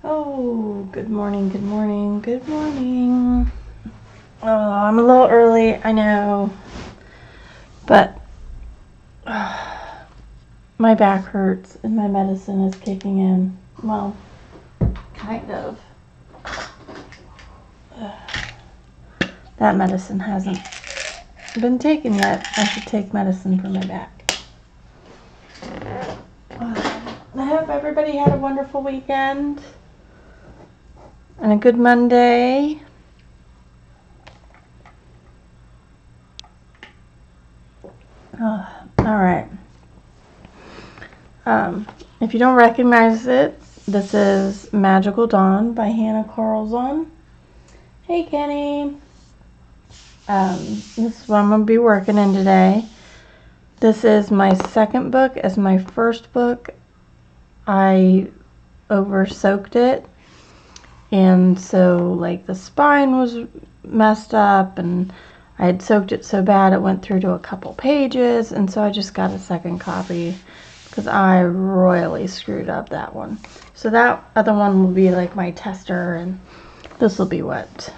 Oh, good morning, good morning, good morning. Oh, I'm a little early, I know, but my back hurts and my medicine is kicking in. Well, kind of. That medicine hasn't been taken yet. I should take medicine for my back. I hope everybody had a wonderful weekend and a good Monday. All right. If you don't recognize it, this is Magical Dawn by Hanna Karlzon. Hey, Kenny. This is what I'm going to be working in today. This is my second book. As my first book, I over-soaked it. And so, like, the spine was messed up, and I had soaked it so bad it went through to a couple pages. And so I just got a second copy because I royally screwed up that one. So that other one will be like my tester, and this will be what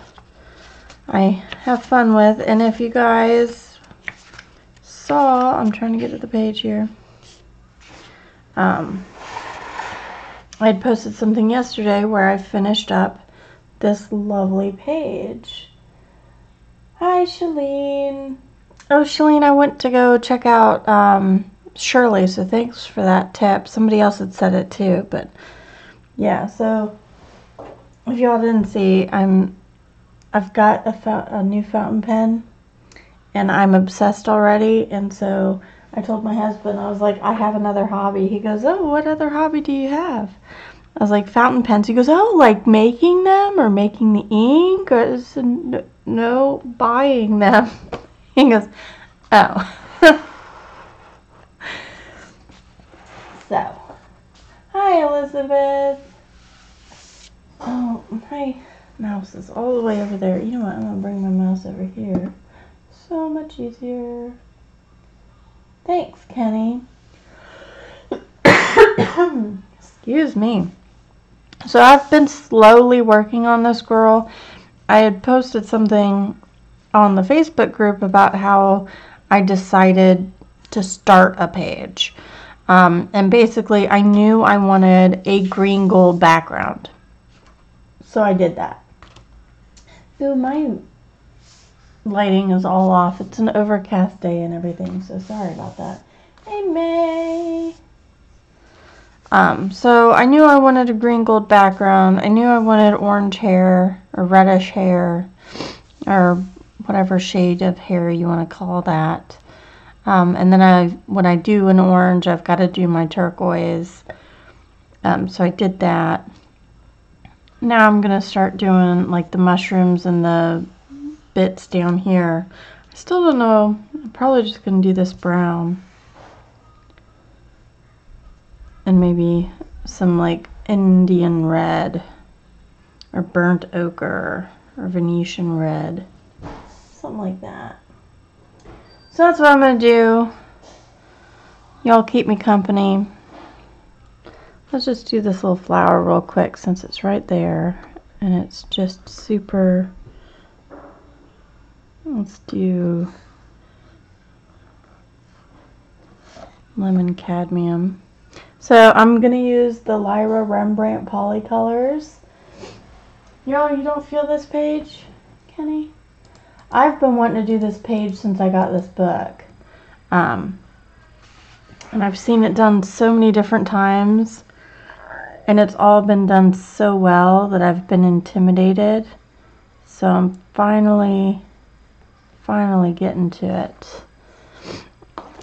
I have fun with. And if you guys saw, I'm trying to get to the page here. I had posted something yesterday where I finished up this lovely page. Hi, Shalene. Oh, Shalene, I went to go check out Shirley, so thanks for that tip. Somebody else had said it too, but yeah, so if y'all didn't see, I've got a new fountain pen, and I'm obsessed already. And so I told my husband, I was like, I have another hobby. He goes, oh, what other hobby do you have? I was like, fountain pens. He goes, oh, like making them or making the ink? Or I said, no, buying them. He goes, oh. So, hi, Elizabeth. Oh, my mouse is all the way over there. You know what? I'm going to bring my mouse over here. So much easier. Thanks, Kenny. Excuse me. So I've been slowly working on this, girl. I had posted something on the Facebook group about how I decided to start a page. And basically I knew I wanted a green gold background. So I did that. Ooh, my lighting is all off. It's an overcast day and everything, so sorry about that. Hey, May. So I knew I wanted a green gold background. I knew I wanted orange hair or reddish hair or whatever shade of hair you want to call that. And then when I do an orange, I've got to do my turquoise. So I did that. Now I'm going to start doing like the mushrooms and the bits down here. I still don't know. I'm probably just going to do this brown. And maybe some like Indian red or burnt ochre or Venetian red. Something like that. So that's what I'm going to do. Y'all keep me company. Let's just do this little flower real quick since it's right there. And it's just super... Let's do lemon cadmium. So I'm going to use the Lyra Rembrandt Polycolors. Y'all, you don't feel this page, Kenny? I've been wanting to do this page since I got this book. And I've seen it done so many different times. And it's all been done so well that I've been intimidated. So I'm finally getting to it.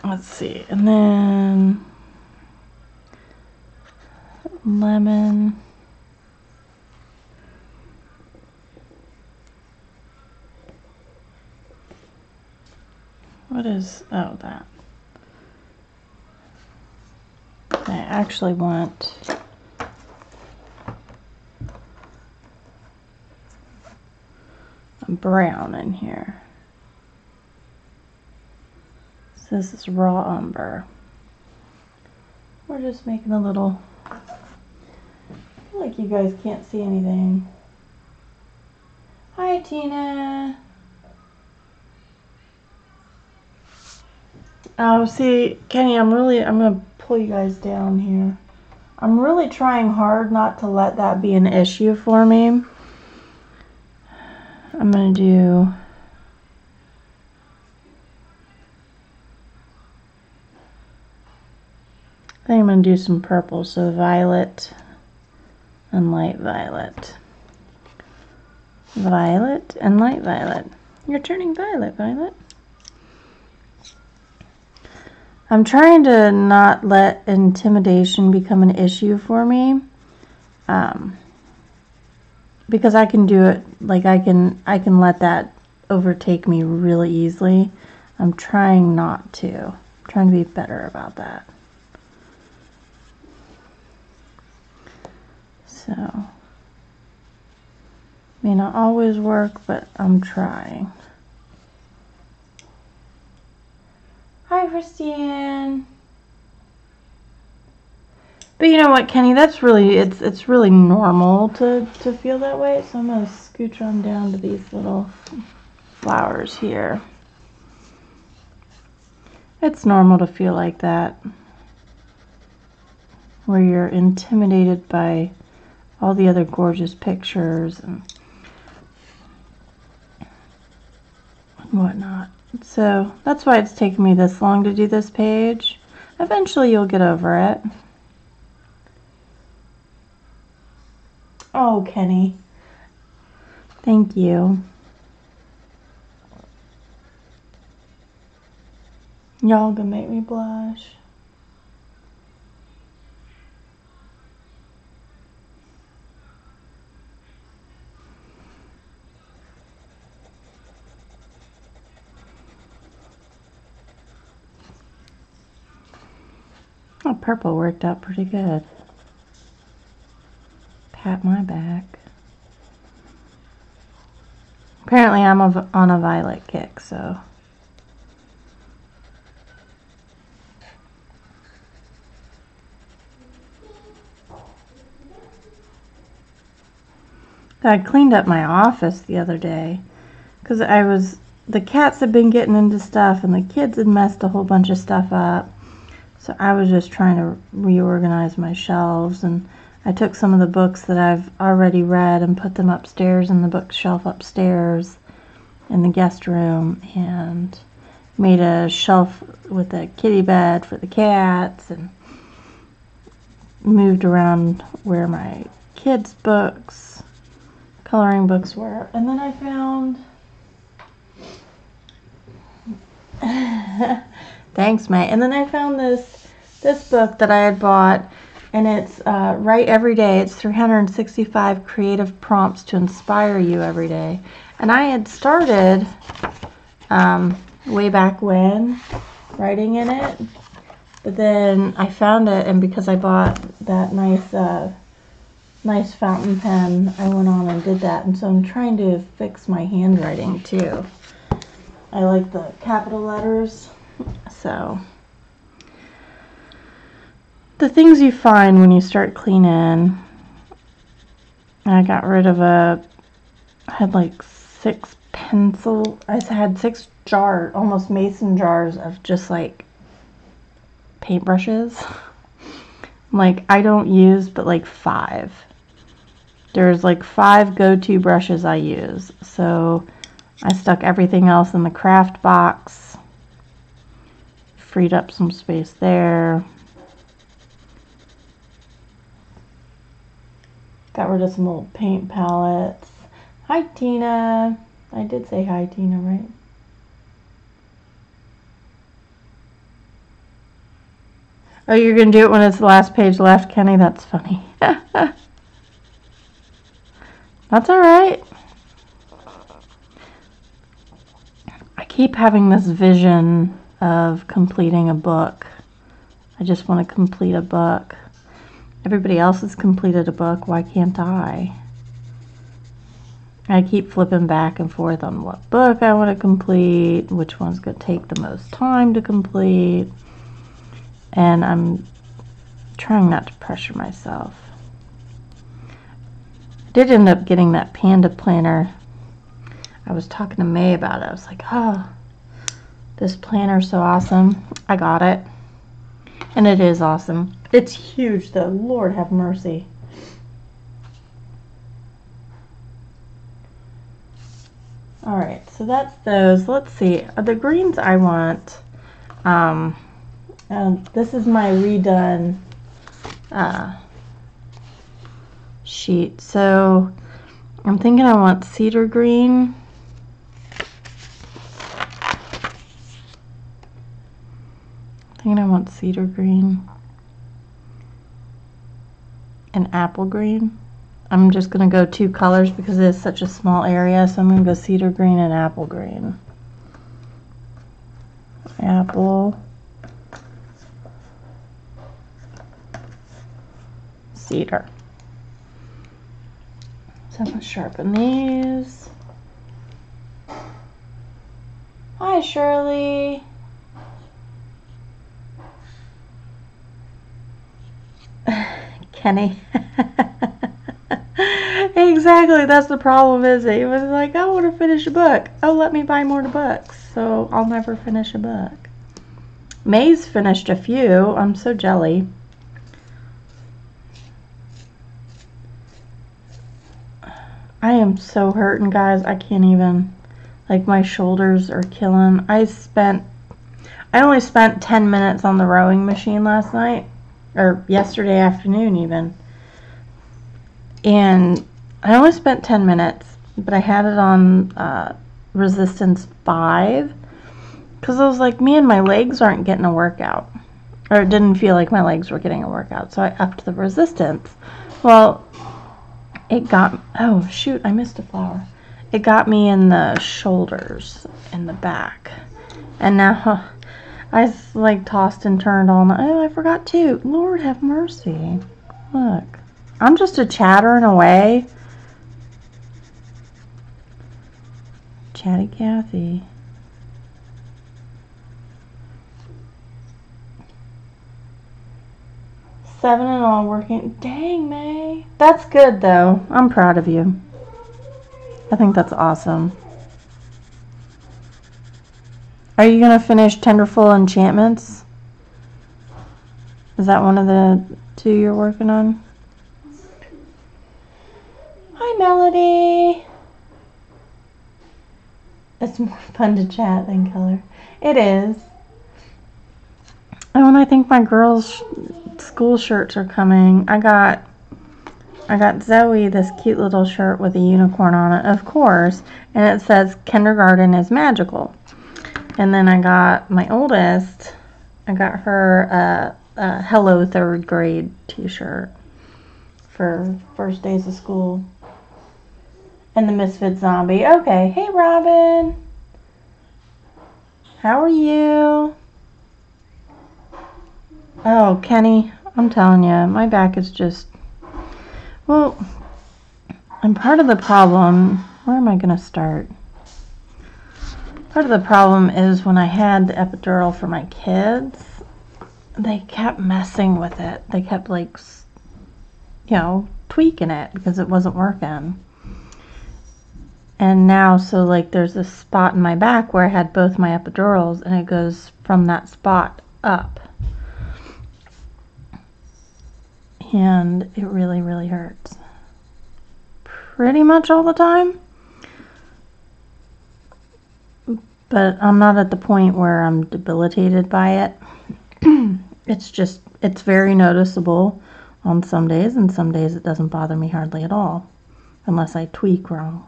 Let's see. And then lemon. What is, oh, that. I actually want a brown in here. So this is raw umber. We're just making a little feel like you guys can't see anything. Hi, Tina. Oh, see, Kenny, I'm gonna pull you guys down here. I'm really trying hard not to let that be an issue for me. I'm gonna do I think I'm gonna do some purple, so violet and light violet. Violet and light violet. You're turning violet, Violet. I'm trying to not let intimidation become an issue for me, because I can do it, like I can let that overtake me really easily. I'm trying not to. I'm trying to be better about that. So, may not always work, but I'm trying. Hi, Christine. But you know what, Kenny? That's really it's really normal to feel that way. So I'm gonna scooch on down to these little flowers here. It's normal to feel like that, where you're intimidated by all the other gorgeous pictures and whatnot. So that's why it's taken me this long to do this page. Eventually you'll get over it. Oh, Kenny. Thank you. Y'all gonna make me blush. Oh, purple worked out pretty good. Pat my back. Apparently I'm on a violet kick, so. I cleaned up my office the other day because the cats had been getting into stuff and the kids had messed a whole bunch of stuff up. So I was just trying to reorganize my shelves, and I took some of the books that I've already read and put them upstairs in the bookshelf upstairs in the guest room, and made a shelf with a kitty bed for the cats, and moved around where my kids' books, coloring books were. And then I found thanks, May. And then I found this book that I had bought, and it's Write Every Day. It's 365 creative prompts to inspire you every day. And I had started way back when writing in it, but then I found it, and because I bought that nice fountain pen, I went on and did that. And so I'm trying to fix my handwriting too. I like the capital letters. So the things you find when you start cleaning, I got rid of I had like 6 pencil, I had 6 jars, almost mason jars of just like paintbrushes. Like I don't use but like 5. There's like 5 go-to brushes I use. So I stuck everything else in the craft box. Freed up some space there. Got rid of some old paint palettes. Hi, Tina. I did say hi, Tina, right? Oh, you're going to do it when it's the last page left, Kenny? That's funny. That's all right. I keep having this vision of completing a book. I just want to complete a book. Everybody else has completed a book. Why can't I? I keep flipping back and forth on what book I want to complete, which one's going to take the most time to complete. And I'm trying not to pressure myself. did end up getting that panda planner. I was talking to May about it. I was like, oh, this planner's so awesome. I got it. And it is awesome. It's huge though. Lord have mercy. Alright, so that's those. Let's see. The greens I want. This is my redone sheet. So I'm thinking I want cedar green. I want cedar green and apple green. I'm just going to go 2 colors because it is such a small area, so I'm going to go cedar green and apple green. Apple, cedar. So I'm going to sharpen these. Hi, Shirley. Kenny. Exactly, that's the problem, is it? He was like, I want to finish a book. Oh, let me buy more books. So I'll never finish a book. May's finished a few. I'm so jelly. I am so hurting, guys. I can't even. Like, my shoulders are killing. I only spent 10 minutes on the rowing machine last night. Or yesterday afternoon even. And I only spent 10 minutes, but I had it on resistance 5 because I was like, man, my legs aren't getting a workout, or it didn't feel like my legs were getting a workout, so I upped the resistance. Well, it got, oh shoot, I missed a flower. It got me in the shoulders and the back, and now I like tossed and turned all night. Oh, I forgot to. Lord have mercy. Look. I'm just a chattering away. Chatty Cathy. Seven and all working. Dang, May. That's good, though. I'm proud of you. I think that's awesome. Are you going to finish Tenderful Enchantments? Is that one of the 2 you're working on? Hi, Melody. It's more fun to chat than color. It is. Oh, and I think my girls' school shirts are coming. I got Zoe this cute little shirt with a unicorn on it, of course, and it says kindergarten is magical. And then I got my oldest, I got her a Hello 3rd grade t-shirt for first days of school. And the Misfit Zombie. Okay. Hey, Robin. How are you? Oh, Kenny, I'm telling you, my back is just... Well, and part of the problem... Where am I going to start? Part of the problem is when I had the epidural for my kids, they kept messing with it. They kept, like, you know, tweaking it because it wasn't working. And now, so like there's this spot in my back where I had both my epidurals, and it goes from that spot up. And it really, really hurts. Pretty much all the time. But I'm not at the point where I'm debilitated by it. It's very noticeable on some days, and some days it doesn't bother me hardly at all. Unless I tweak wrong.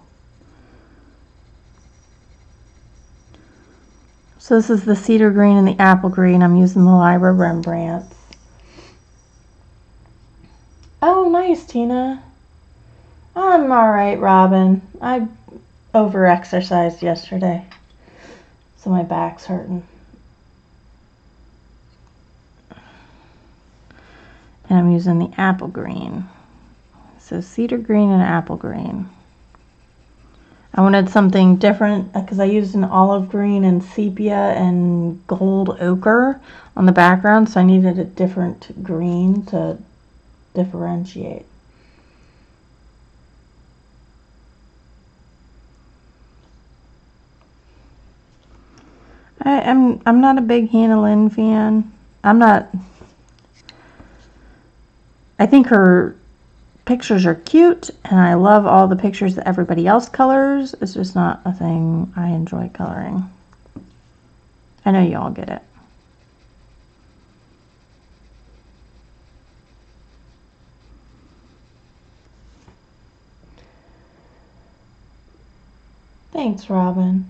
So this is the cedar green and the apple green. I'm using the Lyra Rembrandts. Oh, nice, Tina. I'm alright, Robin. I over-exercised yesterday, so my back's hurting. And I'm using the apple green. So cedar green and apple green. I wanted something different because I used an olive green and sepia and gold ochre on the background, so I needed a different green to differentiate. I'm not a big Hanna Lynn fan. I think her pictures are cute, and I love all the pictures that everybody else colors. It's just not a thing I enjoy coloring. I know you all get it. Thanks, Robin.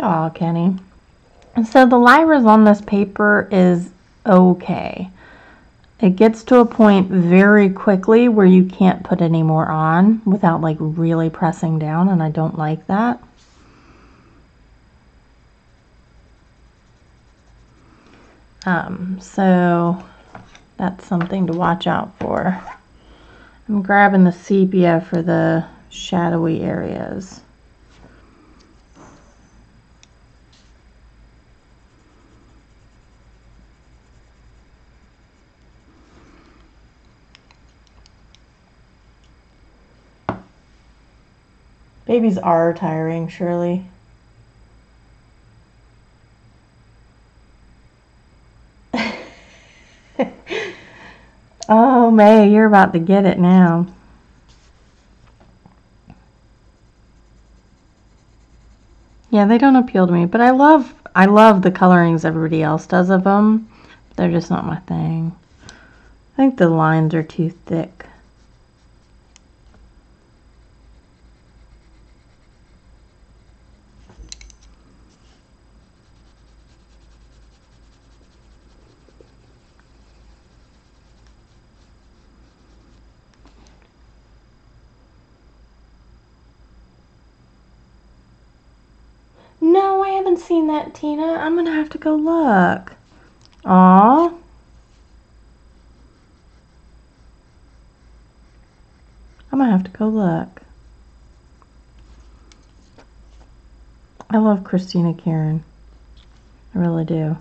Oh, Kenny. And so the Lyras on this paper is okay. It gets to a point very quickly where you can't put any more on without like really pressing down, and I don't like that. So that's something to watch out for. I'm grabbing the sepia for the shadowy areas. Babies are tiring, Shirley. Oh, May, you're about to get it now. Yeah, they don't appeal to me, but I love the colorings everybody else does of them. They're just not my thing. I think the lines are too thick. No, I haven't seen that, Tina. I'm gonna have to go look. Aw. I'm gonna have to go look. I love Christina Karen. I really do.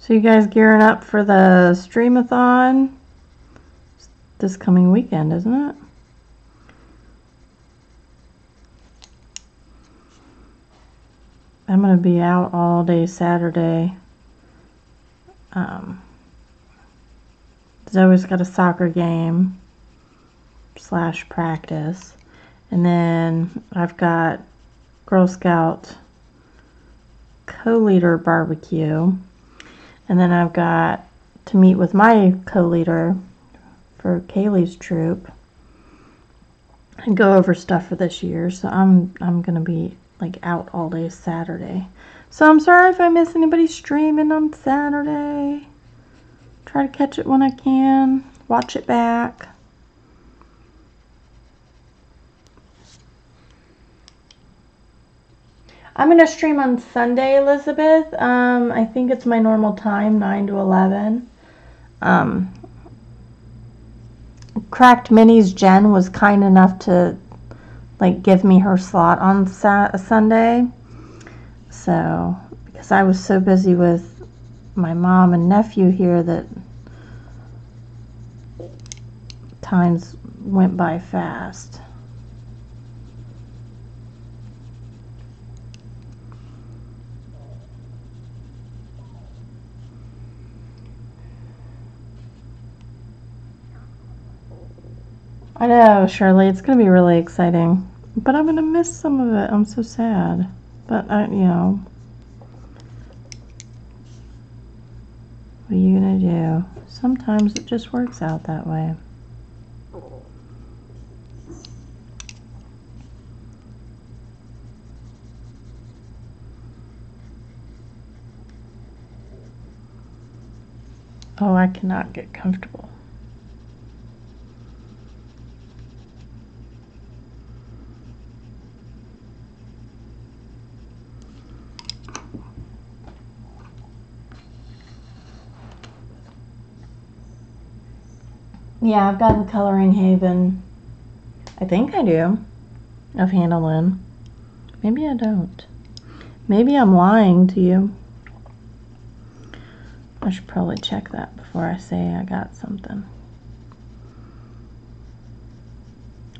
So you guys gearing up for the streamathon this coming weekend, isn't it? I'm gonna be out all day Saturday. Zoe's got a soccer game / practice, and then I've got Girl Scout co-leader barbecue, and then I've got to meet with my co-leader for Kaylee's troop and go over stuff for this year. So I'm gonna be like out all day Saturday. So I'm sorry if I miss anybody streaming on Saturday. Try to catch it when I can. Watch it back. I'm gonna stream on Sunday, Elizabeth. I think it's my normal time, 9 to 11. Cracked Minis Jen was kind enough to like give me her slot on Sunday. So because I was so busy with my mom and nephew here that times went by fast. I know, Shirley, it's going to be really exciting. But I'm going to miss some of it. I'm so sad. But, what are you going to do? Sometimes it just works out that way. Oh, I cannot get comfortable. Yeah, I've got the Coloring Haven. I think I do. Of Hanna Lynn. Maybe I don't. Maybe I'm lying to you. I should probably check that before I say I got something.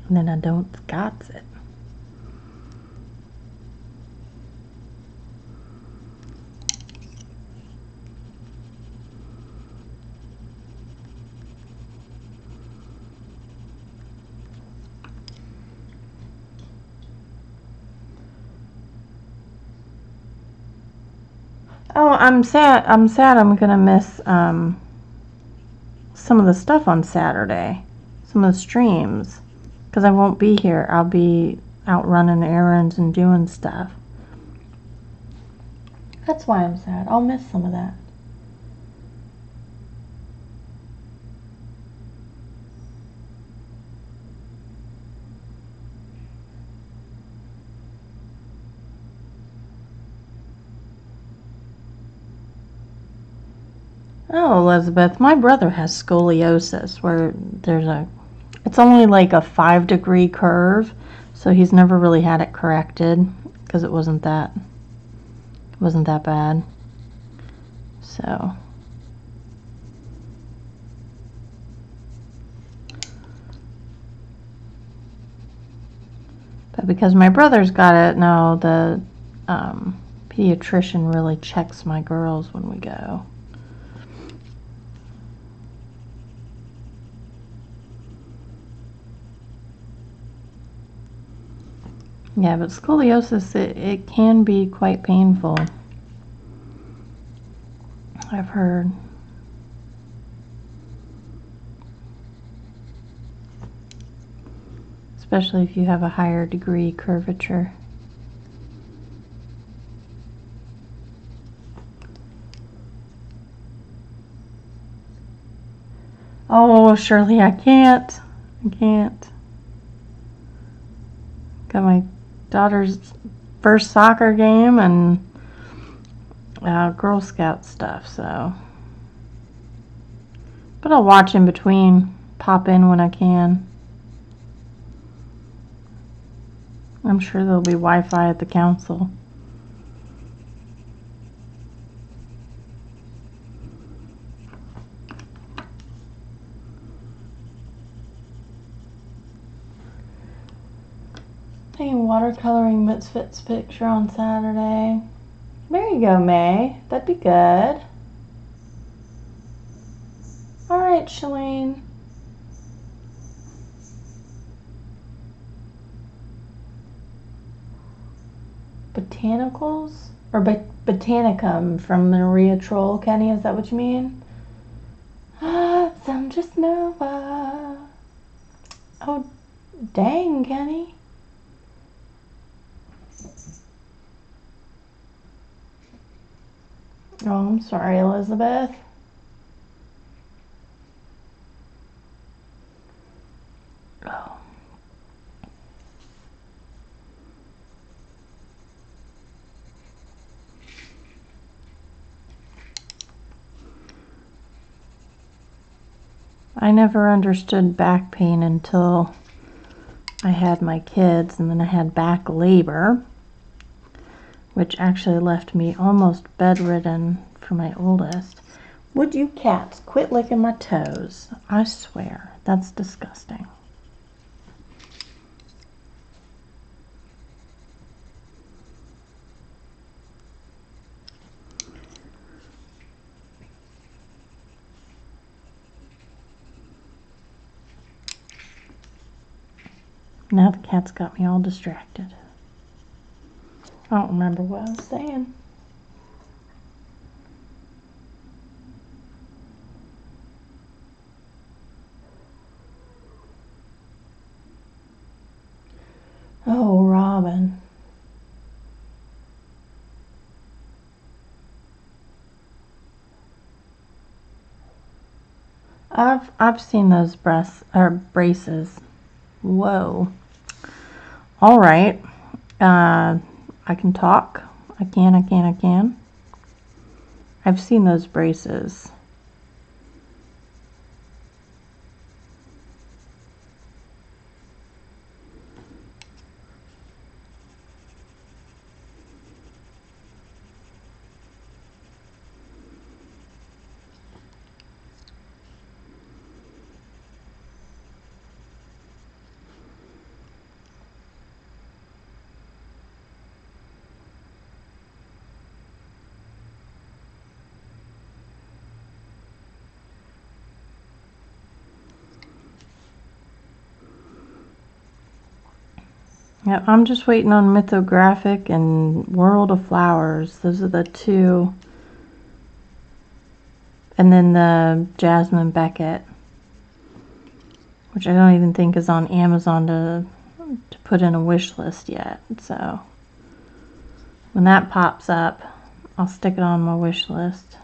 And then I don't got it. Oh, I'm sad I'm gonna miss some of the stuff on Saturday. Some of the streams. Because I won't be here. I'll be out running errands and doing stuff. That's why I'm sad. I'll miss some of that. Oh, Elizabeth, my brother has scoliosis where it's only like a 5-degree curve, so he's never really had it corrected because it wasn't that bad. So, but because my brother's got it now, the pediatrician really checks my girls when we go. Yeah, but scoliosis, it can be quite painful. I've heard. Especially if you have a higher degree curvature. Oh, Shirley, I can't. Got my daughter's first soccer game and Girl Scout stuff, so. But I'll watch in between, pop in when I can. I'm sure there'll be Wi-Fi at the council. Taking watercoloring Misfits picture on Saturday. There you go, May. That'd be good. All right, Shalene. Botanicals? Or Botanicum from Maria Troll, Kenny, is that what you mean? Some just Nova. Oh, dang, Kenny. Oh, I'm sorry, Elizabeth. Oh. I never understood back pain until I had my kids, and then I had back labor, which actually left me almost bedridden for my oldest. Would you cats quit licking my toes? I swear, that's disgusting. Now the cat's got me all distracted. I don't remember what I was saying. Oh, Robin. I've seen those braces. Whoa. All right. I can talk. I can. I've seen those braces. Yep, I'm just waiting on Mythographic and World of Flowers. Those are the two. And then the Jasmine Beckett, which I don't even think is on Amazon to put in a wish list yet. So when that pops up, I'll stick it on my wish list.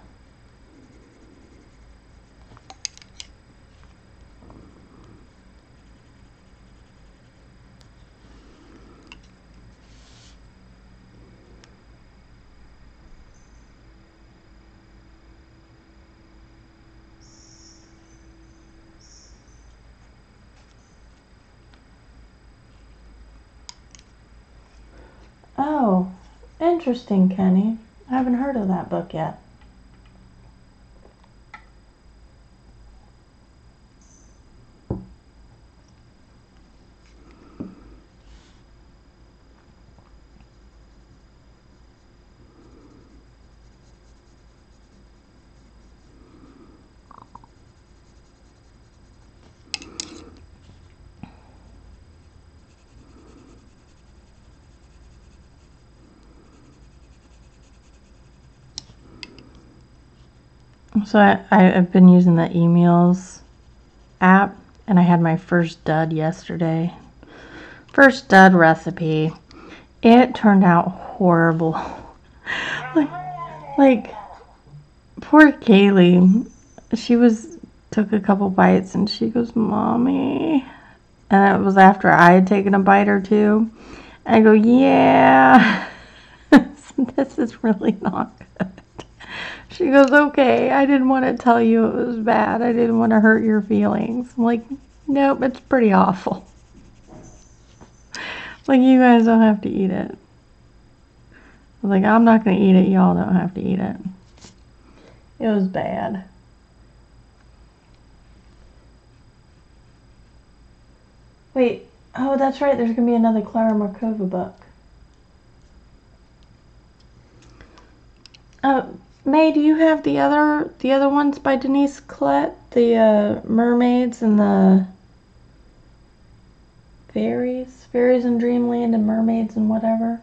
Oh, interesting, Kenny. I haven't heard of that book yet. So I've been using the emails app, and I had my first dud yesterday. First dud recipe. It turned out horrible. like poor Kaylee. She took a couple bites and she goes, "Mommy." And it was after I had taken a bite or two. And I go, "Yeah, this is really not good." She goes, "Okay, I didn't want to tell you it was bad. I didn't want to hurt your feelings." I'm like, "Nope, it's pretty awful. Like, you guys don't have to eat it." I was like, "I'm not going to eat it. Y'all don't have to eat it." It was bad. Wait, oh, that's right. There's going to be another Clara Markova book. May, do you have the other ones by Denise Collette? The mermaids and the fairies in Dreamland and mermaids and whatever.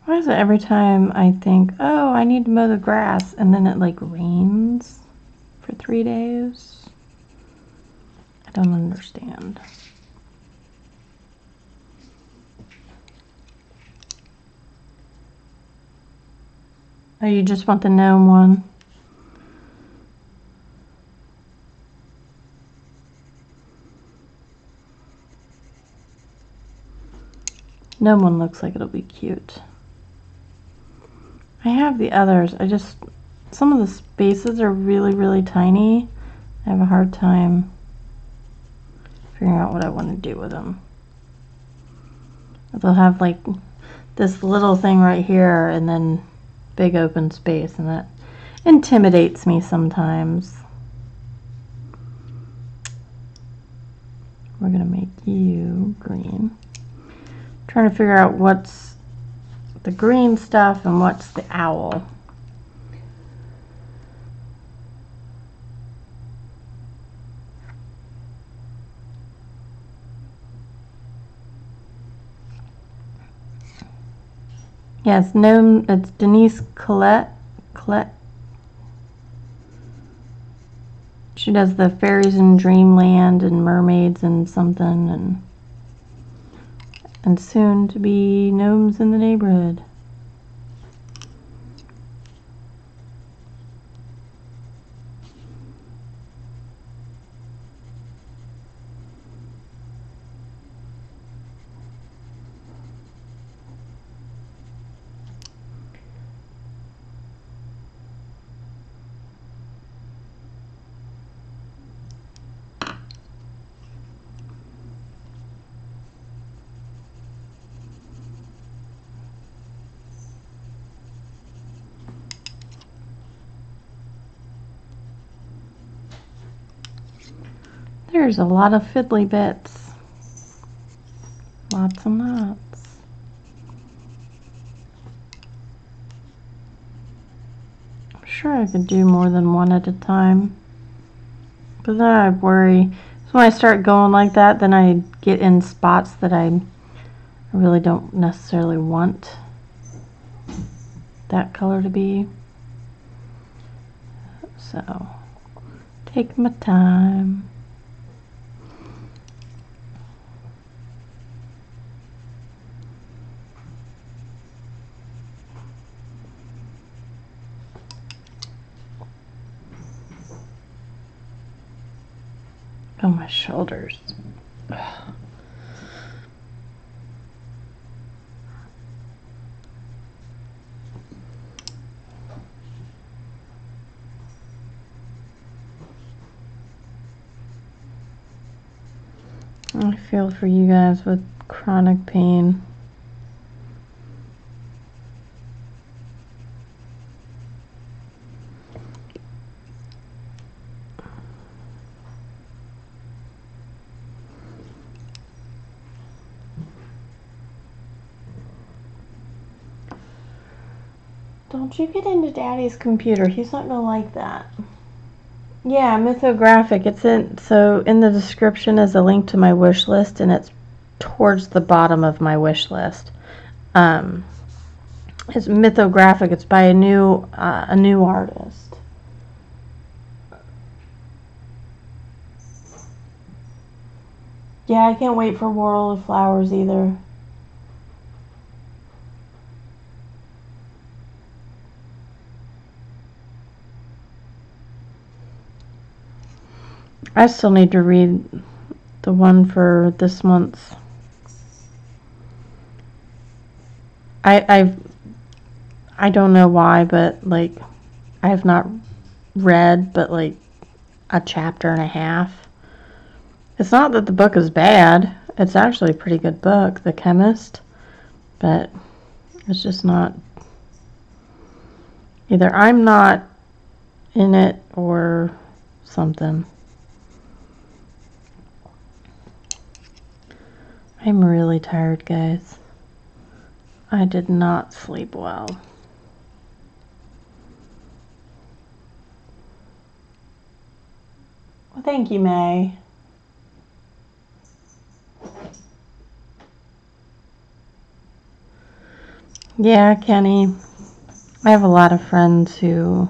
Why is it every time I think, oh, I need to mow the grass, and then it like rains for 3 days? I don't understand. Oh, you just want the gnome one? Gnome one looks like it'll be cute. I have the others. Some of the spaces are really, really tiny. I have a hard time figuring out what I want to do with them. They'll have like this little thing right here and then big open space, and that intimidates me sometimes. We're gonna make you green. Trying to figure out what's the green stuff and what's the owl. Yes, gnome. It's Denise Collette. She does the fairies in Dreamland and mermaids and something, and soon to be gnomes in the neighborhood. There's a lot of fiddly bits. Lots and lots. I'm sure I could do more than one at a time. But then I worry. So when I start going like that, then I get in spots that I really don't necessarily want that color to be. So, take my time. Oh, my shoulders. Ugh. I feel for you guys with chronic pain. Don't you get into Daddy's computer. He's not gonna like that. Yeah, mythographic. It's in, so in the description is a link to my wish list, and it's towards the bottom of my wish list. It's mythographic. It's by a new artist. Yeah, I can't wait for World of Flowers either. I still need to read the one for this month. I don't know why, but like I have not read but like a chapter and a half. It's not that the book is bad. It's actually a pretty good book, The Chemist, but it's just not, either I'm not in it or something. I'm really tired, guys. I did not sleep well. Well, thank you, May. Yeah, Kenny. I have a lot of friends who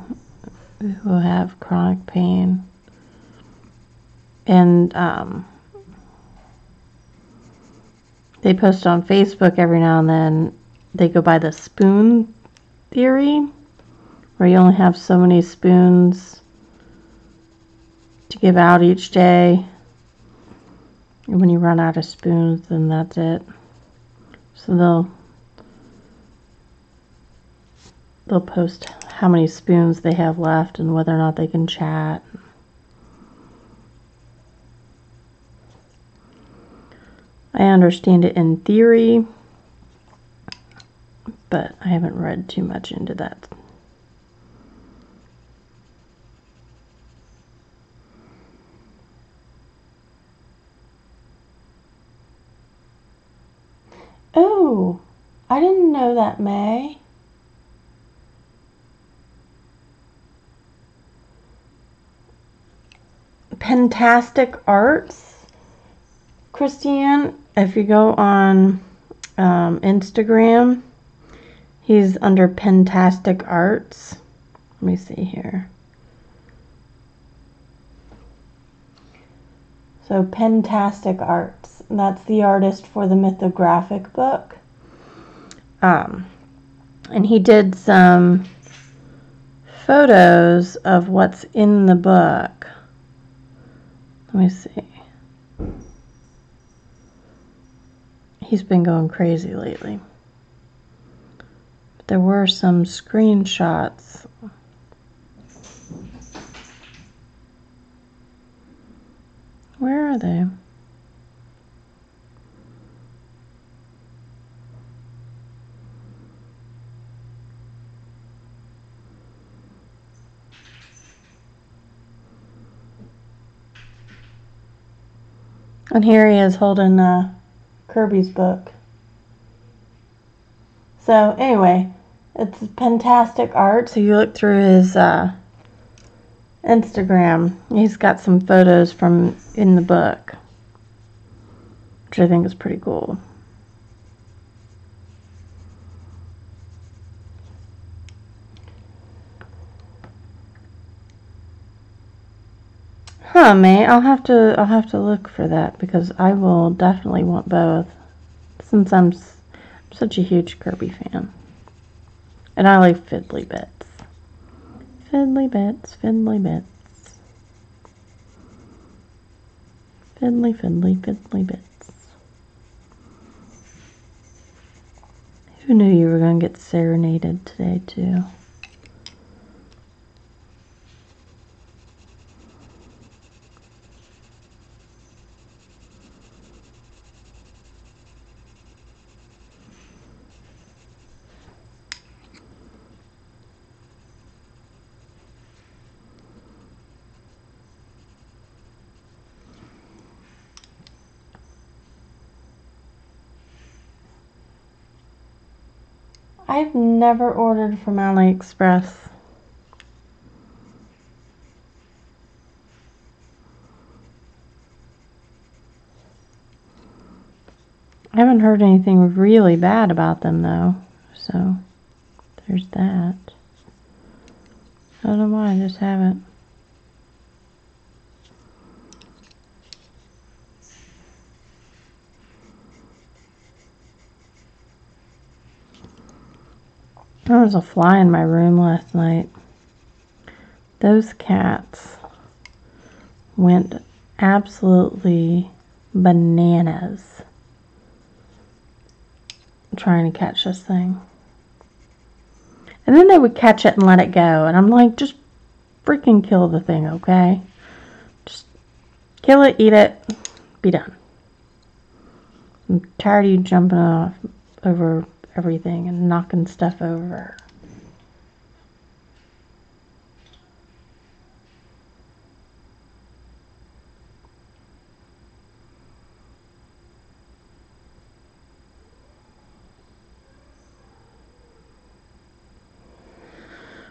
have chronic pain, and they post on Facebook every now and then. They go by the spoon theory, where you only have so many spoons to give out each day, and when you run out of spoons, then that's it. So they'll post how many spoons they have left and whether or not they can chat. I understand it in theory, but I haven't read too much into that. Oh, I didn't know that, May. Fantastic Arts. Christiane, if you go on Instagram, he's under Fantastic Arts. Let me see here. So Fantastic Arts. That's the artist for the mythographic book. And he did some photos of what's in the book. Let me see. He's been going crazy lately. But there were some screenshots. Where are they? And here he is holding Kirby's book. So anyway, it's fantastic art. So you look through his Instagram. He's got some photos from in the book, which I think is pretty cool. Huh, May? I'll have to look for that because I will definitely want both. Since I'm such a huge Kirby fan, and I like fiddly bits, fiddly bits, fiddly bits, fiddly fiddly fiddly bits. Who knew you were gonna get serenaded today too? I've never ordered from AliExpress. I haven't heard anything really bad about them though, so there's that. I don't know why, I just haven't. There was a fly in my room last night. Those cats went absolutely bananas trying to catch this thing. And then they would catch it and let it go. And I'm like, just freaking kill the thing, okay? Just kill it, eat it, be done. I'm tired of you jumping off over everything and knocking stuff over.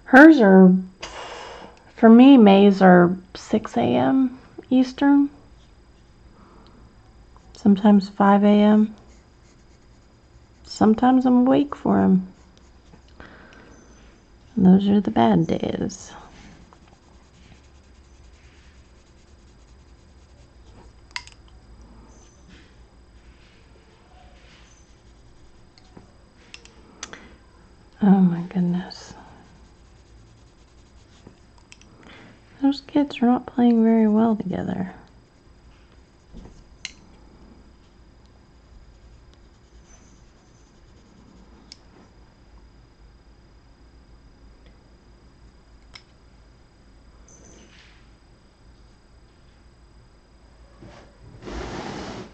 Hers are, for me, May's are 6 a.m. Eastern. Sometimes 5 a.m. Sometimes I'm awake for them. And those are the bad days. Oh my goodness. Those kids are not playing very well together.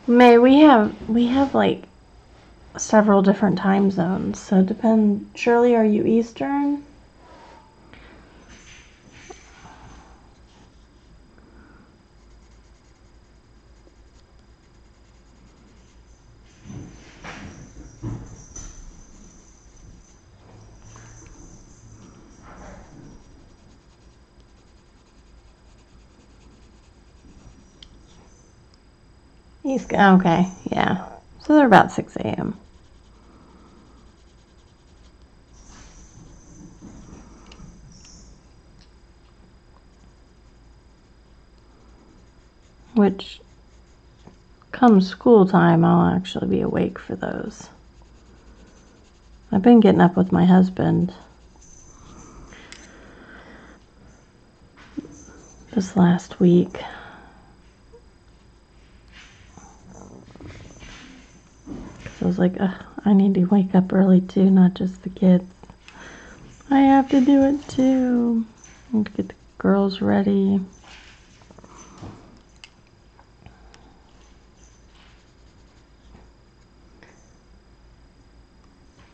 May, we have like several different time zones, so it depends. Shirley, are you Eastern? East. Okay, yeah. So they're about 6 a.m. Which, come school time, I'll actually be awake for those. I've been getting up with my husband this last week. I was like, I need to wake up early too, not just the kids. I have to do it too. I need to get the girls ready.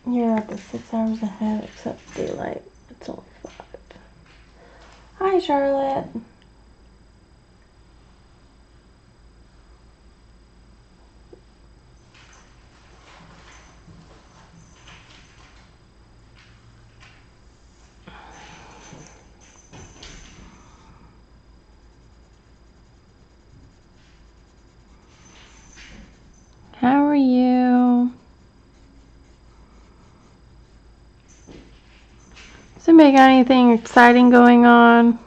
You're up at 6 hours ahead, except daylight. It's only 5. Hi, Charlotte. Anybody got anything exciting going on?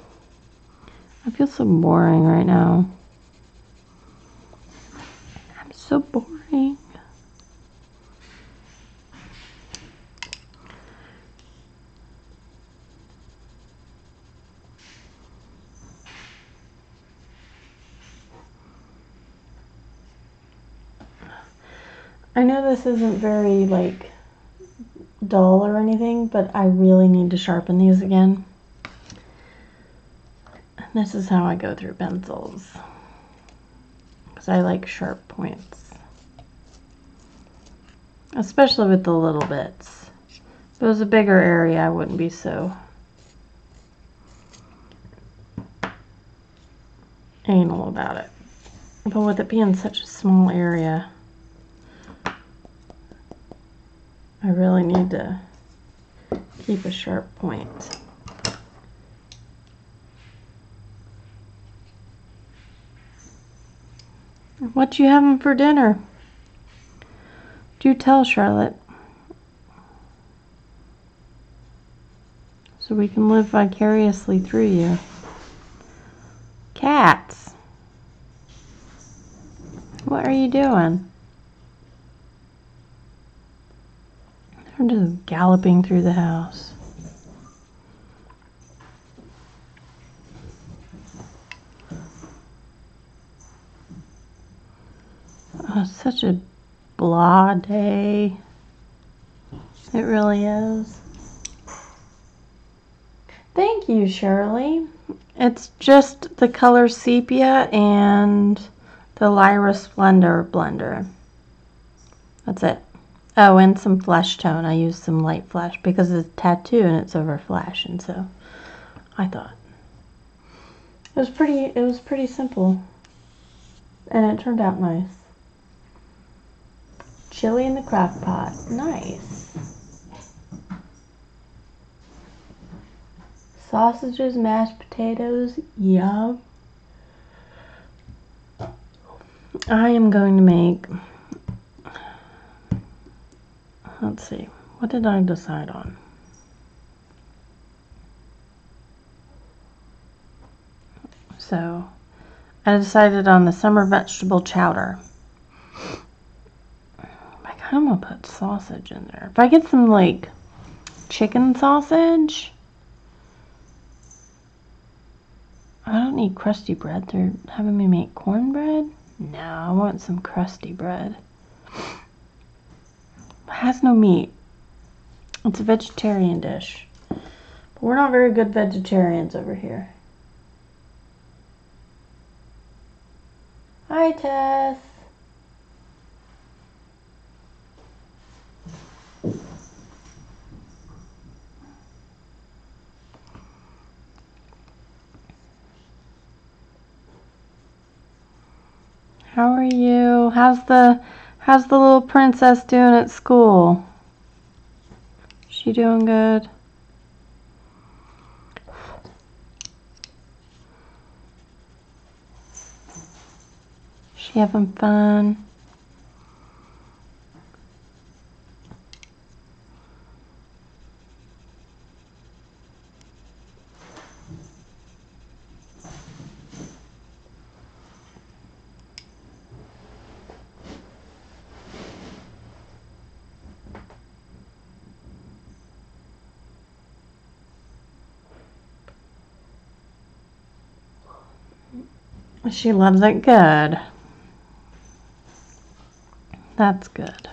I feel so boring right now. I'm so boring. I know this isn't very, like, dull or anything, but I really need to sharpen these again. And this is how I go through pencils, because I like sharp points, especially with the little bits. If it was a bigger area, I wouldn't be so anal about it. But with it being such a small area, I really need to keep a sharp point. What you having for dinner? Do tell, Charlotte, so we can live vicariously through you. Cats, what are you doing? I'm just galloping through the house. Oh, it's such a blah day. It really is. Thank you, Shirley. It's just the color sepia and the Lyra Splendor blender. That's it. Oh, and some flesh tone. I used some light flesh because it's a tattoo and it's over flesh, and so I thought it was pretty simple, and it turned out nice. Chili in the crock pot. Nice. Sausages, mashed potatoes. Yum. I am going to make, let's see, what did I decide on? So, I decided on the summer vegetable chowder. I kind of want to put sausage in there. If I get some, like, chicken sausage, I don't need crusty bread. They're having me make cornbread? No, I want some crusty bread. It has no meat. It's a vegetarian dish. But we're not very good vegetarians over here. Hi, Tess. How are you? How's the little princess doing at school? She doing good? She having fun? She loves it. Good. That's good.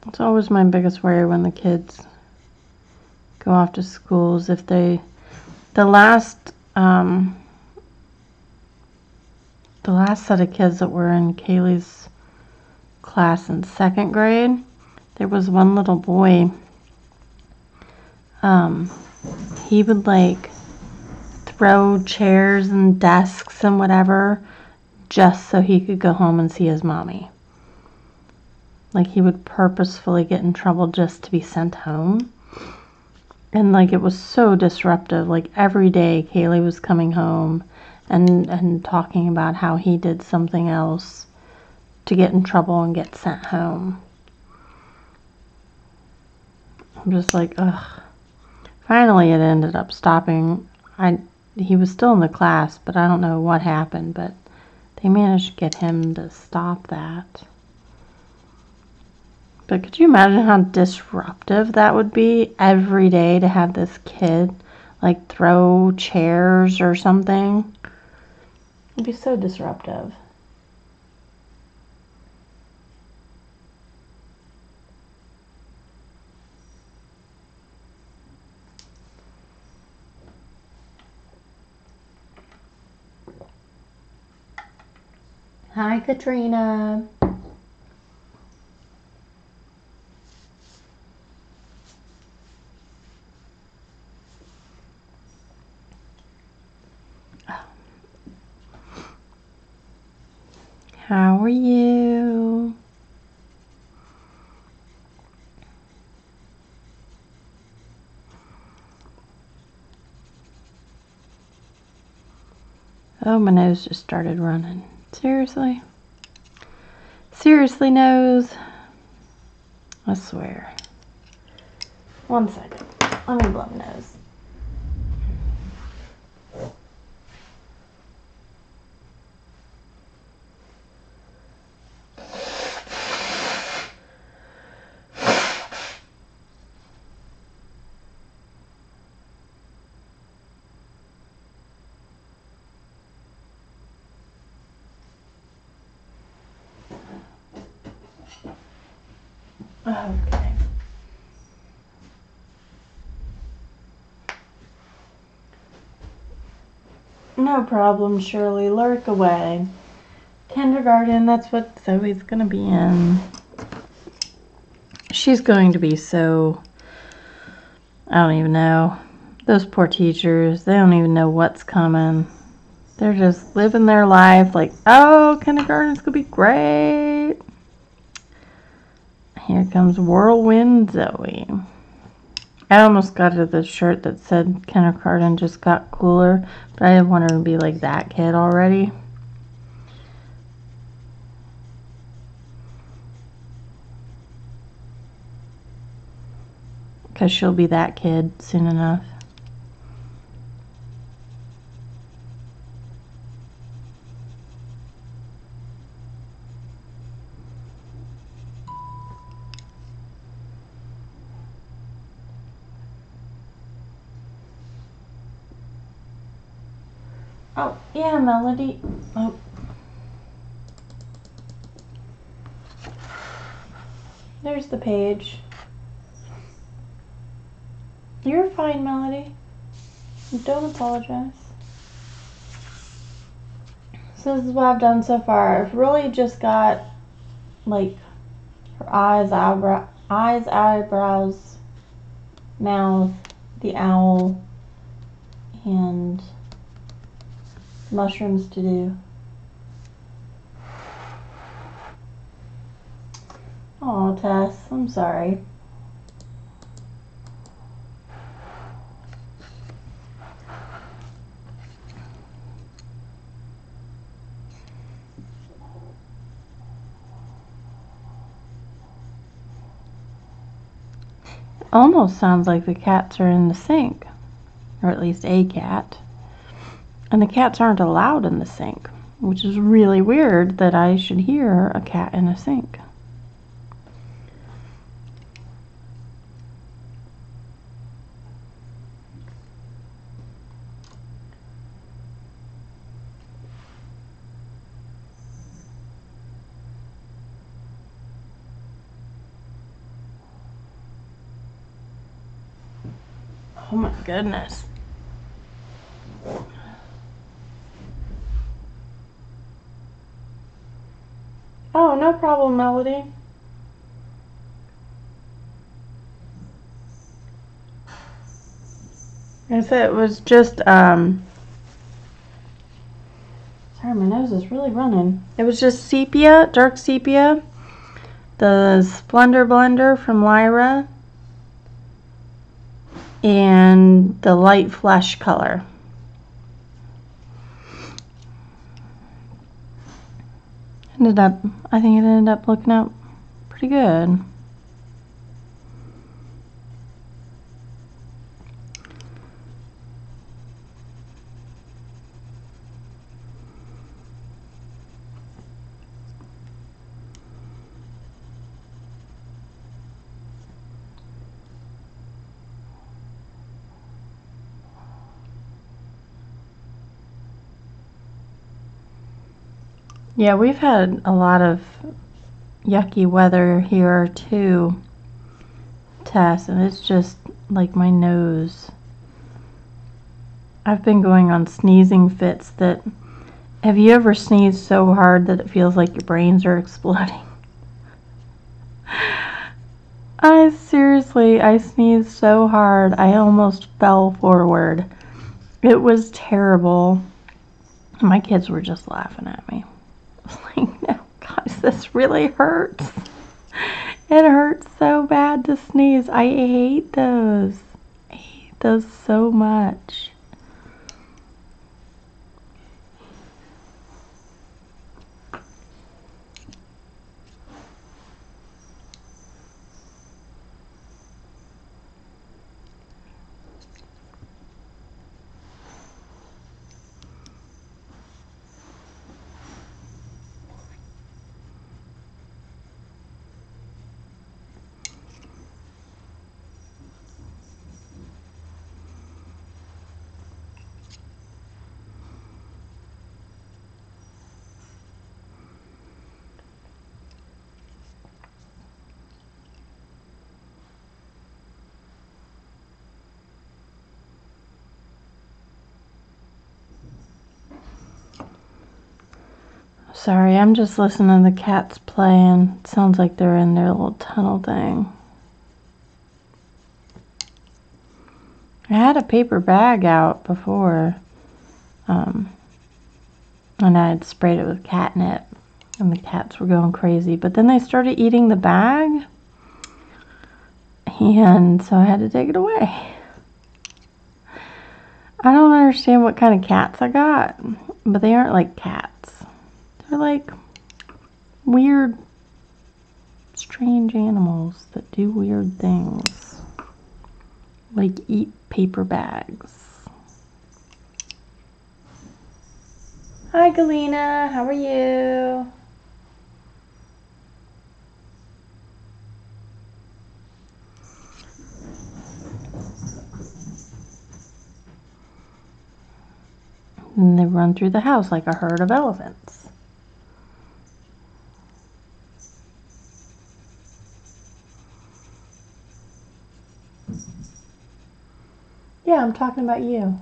It's always my biggest worry when the kids go off to schools. If the last set of kids that were in Kaylee's class in 2nd grade, there was one little boy. He would like throw chairs and desks and whatever just so he could go home and see his mommy. Like, he would purposefully get in trouble just to be sent home. And like, it was so disruptive. Like, every day Kaylee was coming home and talking about how he did something else to get in trouble and get sent home. I'm just like, ugh. Finally, it ended up stopping. He was still in the class, but I don't know what happened, but they managed to get him to stop that. But could you imagine how disruptive that would be every day to have this kid like throw chairs or something? It'd be so disruptive. Hi, Katrina. How are you? Oh, my nose just started running. Seriously? Seriously, nose? I swear. 1 second. Let me blow my nose. Okay. No problem, Shirley. Lurk away. Kindergarten, that's what Zoe's gonna be in. She's going to be so... I don't even know. Those poor teachers, they don't even know what's coming. They're just living their life like, oh, kindergarten's gonna be great. Here comes Whirlwind Zoe. I almost got her the shirt that said kindergarten just got cooler, but I didn't want her to be like that kid already. Because she'll be that kid soon enough. Oh, yeah, Melody. Oh. There's the page. You're fine, Melody. Don't apologize. So this is what I've done so far. I've really just got like her eyes, eyebrows, mouth, the owl, and mushrooms to do. Oh, Tess, I'm sorry. Almost sounds like the cats are in the sink, or at least a cat. And the cats aren't allowed in the sink, which is really weird that I should hear a cat in a sink. Oh my goodness. Oh, no problem, Melody. I said it was just, sorry, my nose is really running. It was just sepia, dark sepia, the Splendor Blender from Lyra, and the light flesh color. I think it ended up looking out pretty good. Yeah, we've had a lot of yucky weather here too, Tess, and it's just like my nose. I've been going on sneezing fits that... Have you ever sneezed so hard that it feels like your brains are exploding? I sneezed so hard I almost fell forward. It was terrible. My kids were just laughing at me. I was like, no, guys, this really hurts. It hurts so bad to sneeze. I hate those. I hate those so much. Sorry, I'm just listening to the cats playing. It sounds like they're in their little tunnel thing. I had a paper bag out before, and I had sprayed it with catnip, and the cats were going crazy. But then they started eating the bag, and so I had to take it away. I don't understand what kind of cats I got, but they aren't like cats. They're like weird, strange animals that do weird things, like eat paper bags. Hi, Galena. How are you? And they run through the house like a herd of elephants. Yeah, I'm talking about you.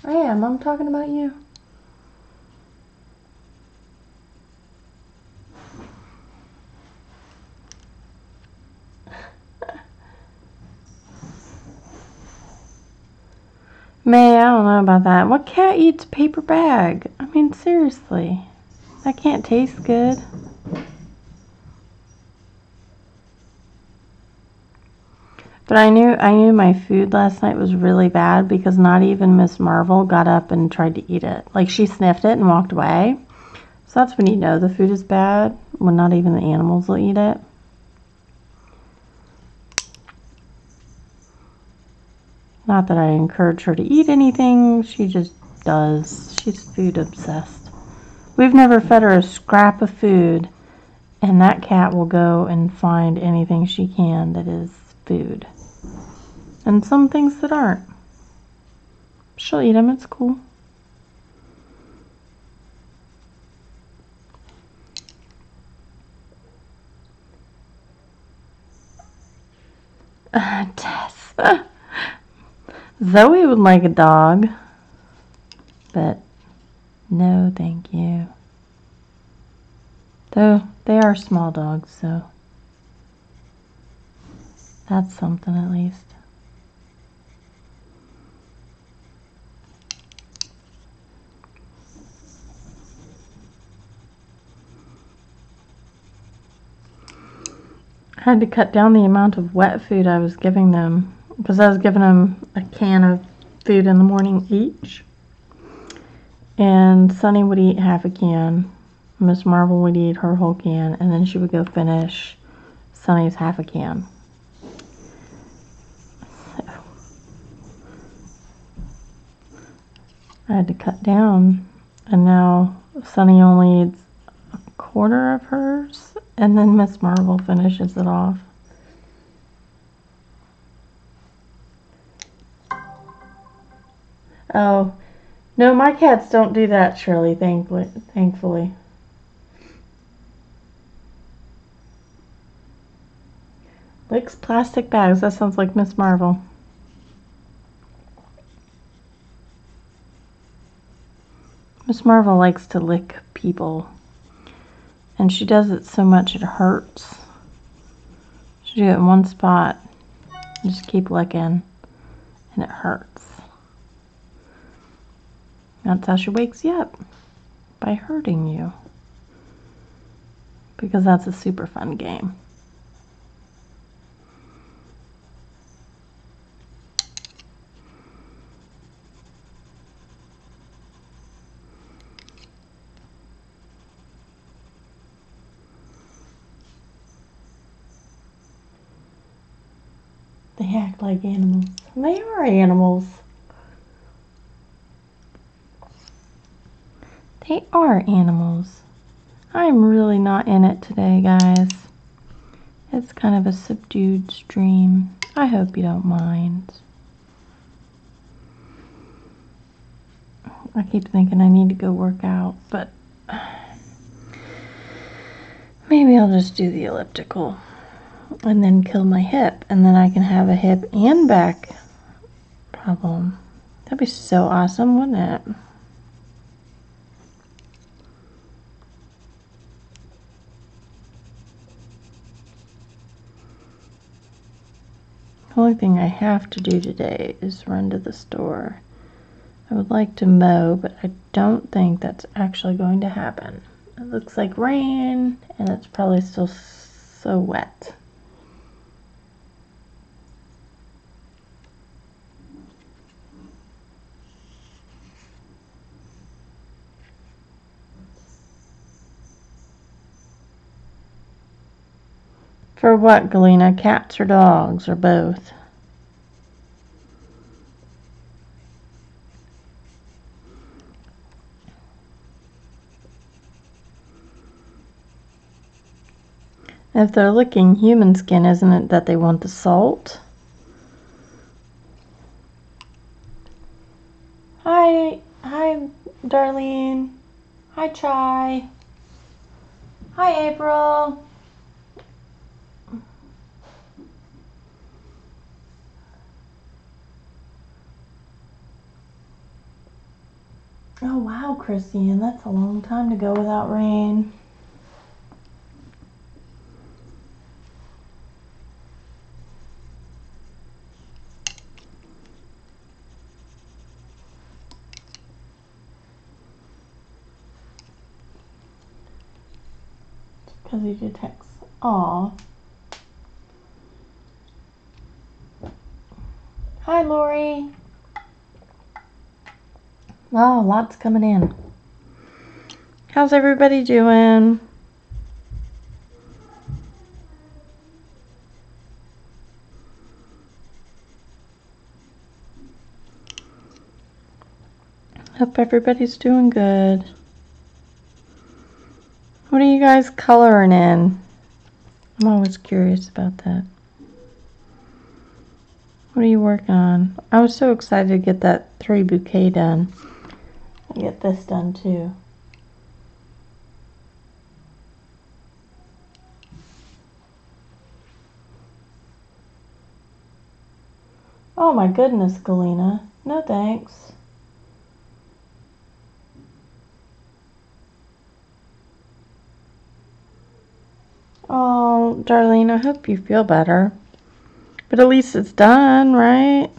I am. I'm talking about you. May, I don't know about that. What cat eats paper bag? I mean, seriously. That can't taste good. But I knew my food last night was really bad because not even Miss Marvel got up and tried to eat it. Like, she sniffed it and walked away. So that's when you know the food is bad, when not even the animals will eat it. Not that I encourage her to eat anything, she just does. She's food obsessed. We've never fed her a scrap of food, and that cat will go and find anything she can that is food. And some things that aren't. She'll eat them, it's cool. Tess. Zoe would like a dog, but no thank you. Though they are small dogs, so that's something at least. I had to cut down the amount of wet food I was giving them because I was giving them a can of food in the morning each. And Sunny would eat half a can. Miss Marvel would eat her whole can, and then she would go finish Sunny's half a can. So I had to cut down, and now Sunny only eats a quarter of hers, and then Miss Marvel finishes it off. Oh, no, my cats don't do that, Shirley, thankfully. Licks plastic bags. That sounds like Miss Marvel. Miss Marvel likes to lick people. And she does it so much it hurts. She do it in one spot. Just keep licking. And it hurts. That's how she wakes you up. By hurting you. Because that's a super fun game. They act like animals. They are animals. They are animals. I'm really not in it today, guys. It's kind of a subdued stream. I hope you don't mind. I keep thinking I need to go work out, but maybe I'll just do the elliptical and then kill my hip, and then I can have a hip and back problem. That'd be so awesome, wouldn't it? The only thing I have to do today is run to the store. I would like to mow, but I don't think that's actually going to happen. It looks like rain, and it's probably still so wet. For what, Galena? Cats or dogs or both? If they're licking human skin, isn't it that they want the salt? Hi, Darlene. Hi, Chai. Hi, April. Oh, wow, Christine. That's a long time to go without rain. Because he detects. Aw. Hi, Lori. Oh, lots coming in. How's everybody doing? Hope everybody's doing good. What are you guys coloring in? I'm always curious about that. What are you working on? I was so excited to get that 3 bouquet done. I'll get this done too. Oh my goodness, Galena. No thanks. Oh, Darlene, I hope you feel better. But at least it's done, right?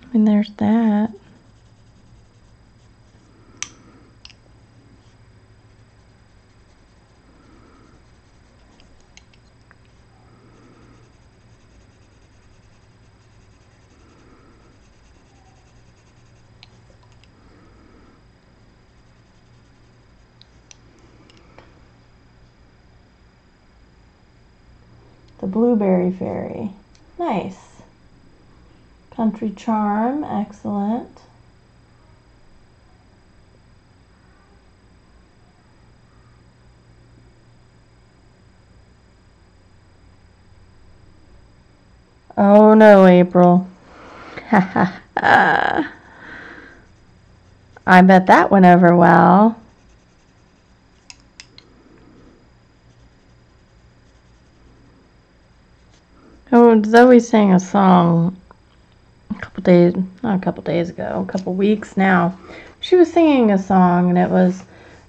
I mean, there's that. The Blueberry Fairy. Nice. Country Charm. Excellent. Oh no, April. Ha ha ha. I bet that went over well. Oh, Zoe sang a song a couple days, not a couple days ago, a couple weeks now. She was singing a song, and it was,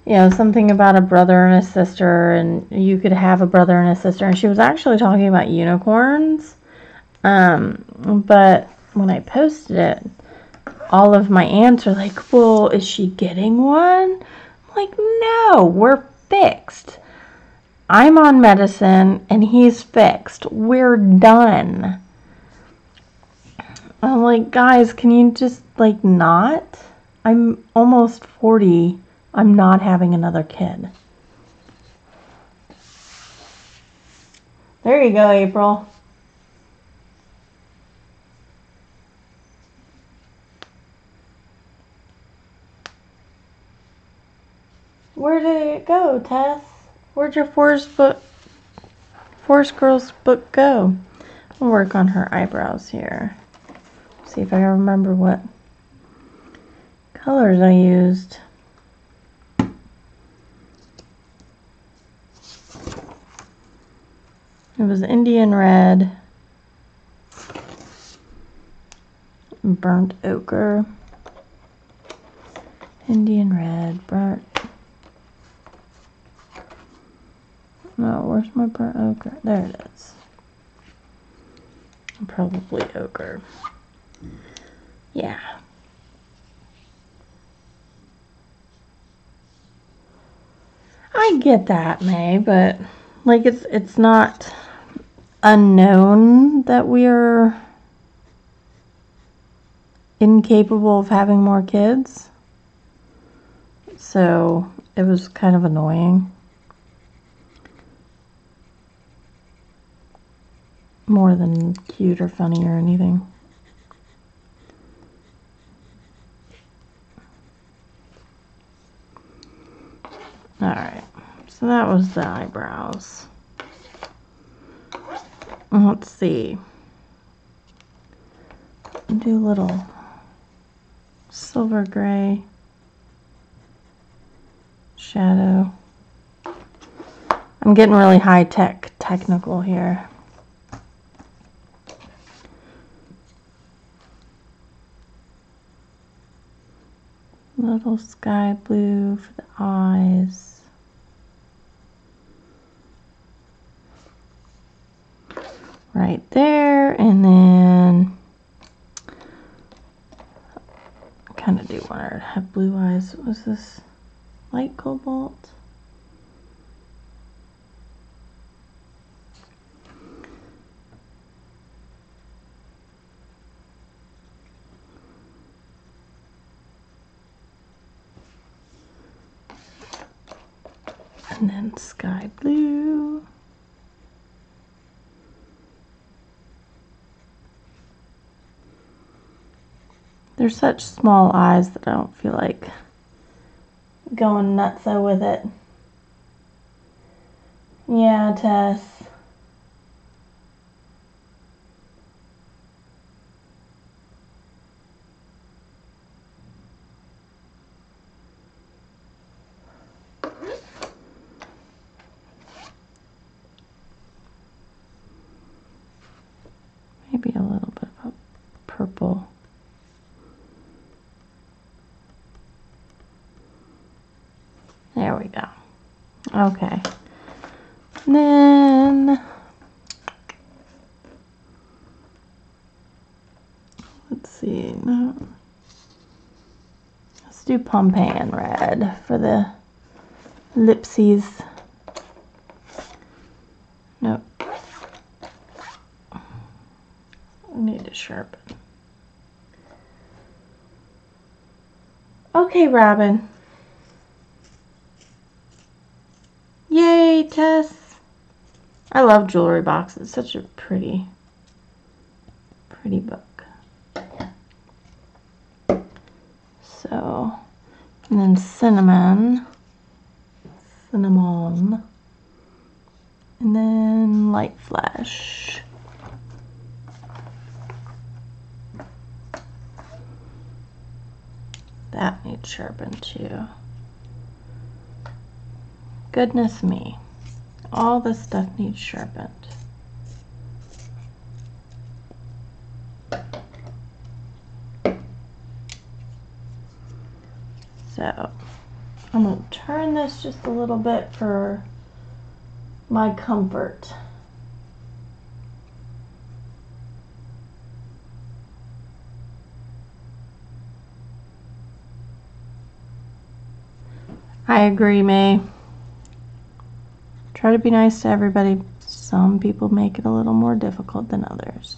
you know, something about a brother and a sister, and you could have a brother and a sister, and she was actually talking about unicorns. But when I posted it, all of my aunts are like, well, is she getting one? I'm like, no, we're fixed. I'm on medicine and he's fixed. We're done. I'm like, guys, can you just, like, not? I'm almost 40. I'm not having another kid. There you go, April. Where did it go, Tess? Where'd your Forest Girls book go? I'll work on her eyebrows here. See if I can remember what colors I used. It was Indian red, burnt ochre, Indian red, burnt. No, where's my burnt ochre? There it is. Probably ochre. Yeah. I get that, May, but like it's not unknown that we're incapable of having more kids. So it was kind of annoying. More than cute or funny or anything. Alright, so that was the eyebrows. Let's see. Do a little silver gray shadow. I'm getting really technical here. Little sky blue for the eyes. Right there, and then I kind of do want her to have blue eyes. What was this? Light cobalt? And then sky blue. They're such small eyes that I don't feel like going nutso with it. Yeah, Tess. Maybe a little bit of a purple. There we go. Okay. And then let's see. No. Let's do Pompeian red for the lipsies. Nope. I need to sharpen. Okay, Robin. Yay, Tess. I love jewelry boxes. It's such a pretty book. So, and then cinnamon, and then light flash. That needs sharpened too. Goodness me. All this stuff needs sharpened. So I'm going to turn this just a little bit for my comfort. I agree, May. Try to be nice to everybody. Some people make it a little more difficult than others.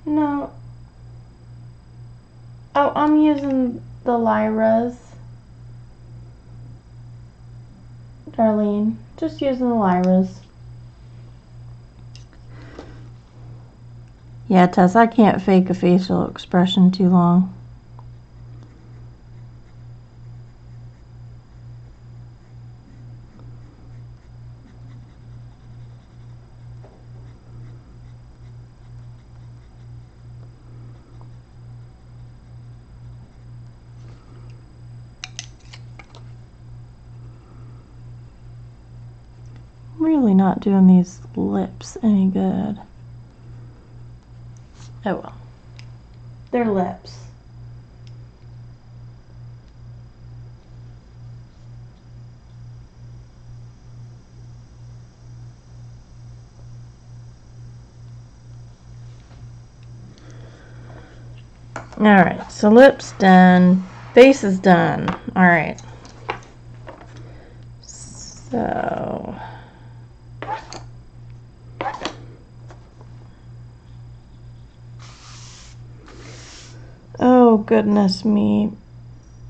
No. Oh, I'm using the Lyra's. Darlene, just using the Lyra's. Yeah, Tess, I can't fake a facial expression too long. Really not doing these lips any good. Oh well. They're lips. Alright, so lips done. Face is done. Alright. So oh goodness me.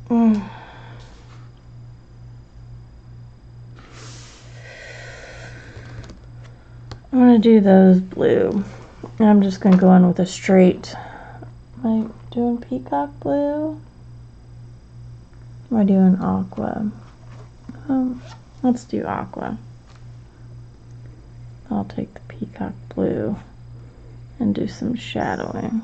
I'm gonna do those blue. I'm just gonna go in with a straight. Am I doing peacock blue? Am I doing aqua? Let's do aqua. I'll take the peacock blue and do some shadowing.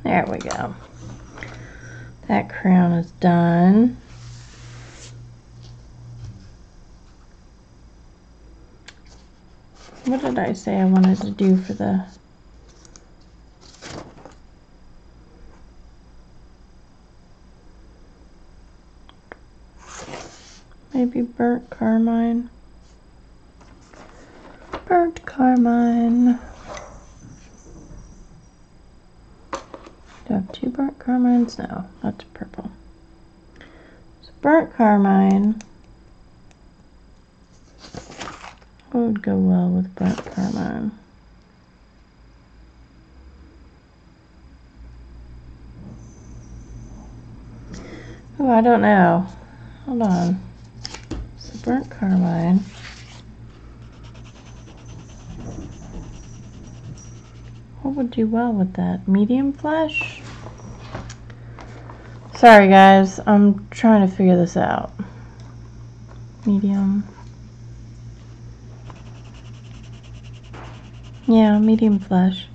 There we go. That crown is done. What did I say I wanted to do for the... Maybe burnt carmine. Burnt carmine. Do I have two burnt carmines? No, that's purple. So burnt carmine. What would go well with burnt carmine? Oh, I don't know. Hold on. So burnt carmine. What would do well with that? Medium flesh? Sorry guys, I'm trying to figure this out. Medium. Yeah, medium flesh.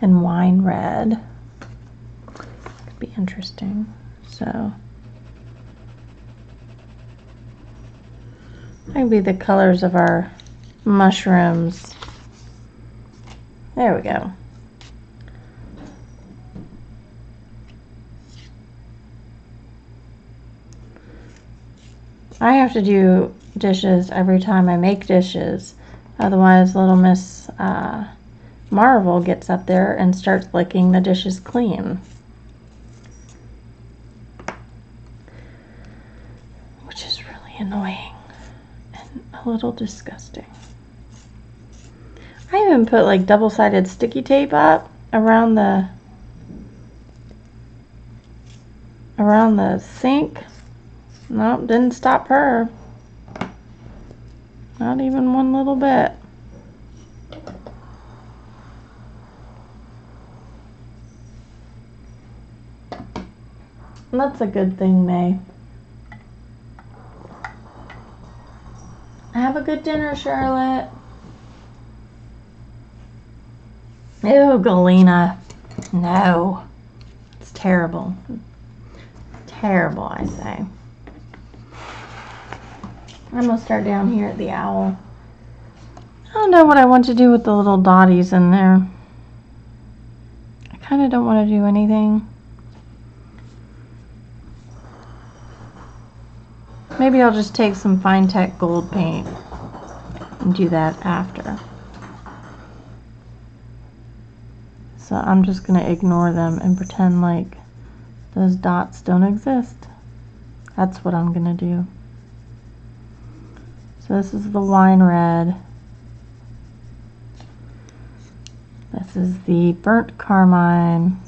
And wine red. Could be interesting. So Maybe the colors of our mushrooms. There we go. I have to do dishes every time I make dishes. Otherwise, little Miss Marvel gets up there and starts licking the dishes clean. Which is really annoying and a little disgusting. I even put like double-sided sticky tape up around the sink. Nope, didn't stop her. Not even one little bit. That's a good thing, May. Have a good dinner, Charlotte. Ew, Galena. No. It's terrible. Terrible, I say. I'm going to start down here at the owl. I don't know what I want to do with the little dotties in there. I kind of don't want to do anything. Maybe I'll just take some Fine Tech gold paint and do that after. So I'm just going to ignore them and pretend like those dots don't exist. That's what I'm going to do. So this is the wine red. This is the burnt carmine.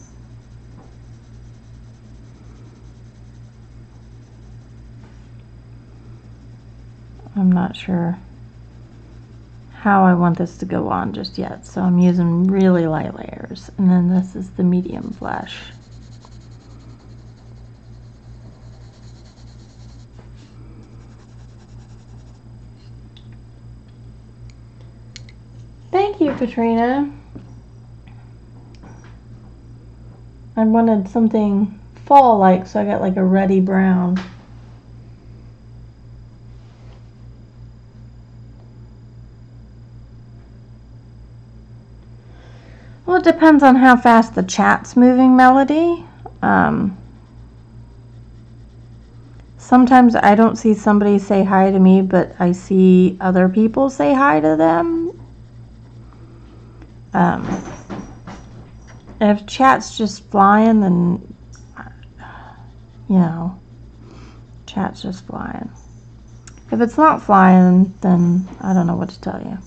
I'm not sure how I want this to go on just yet, so I'm using really light layers. And then this is the medium flesh. Thank you, Katrina. I wanted something fall-like, so I got like a ruddy brown. Well, it depends on how fast the chat's moving, Melody. Sometimes I don't see somebody say hi to me, but I see other people say hi to them. If chat's just flying, then, you know, chat's just flying. If it's not flying, then I don't know what to tell you.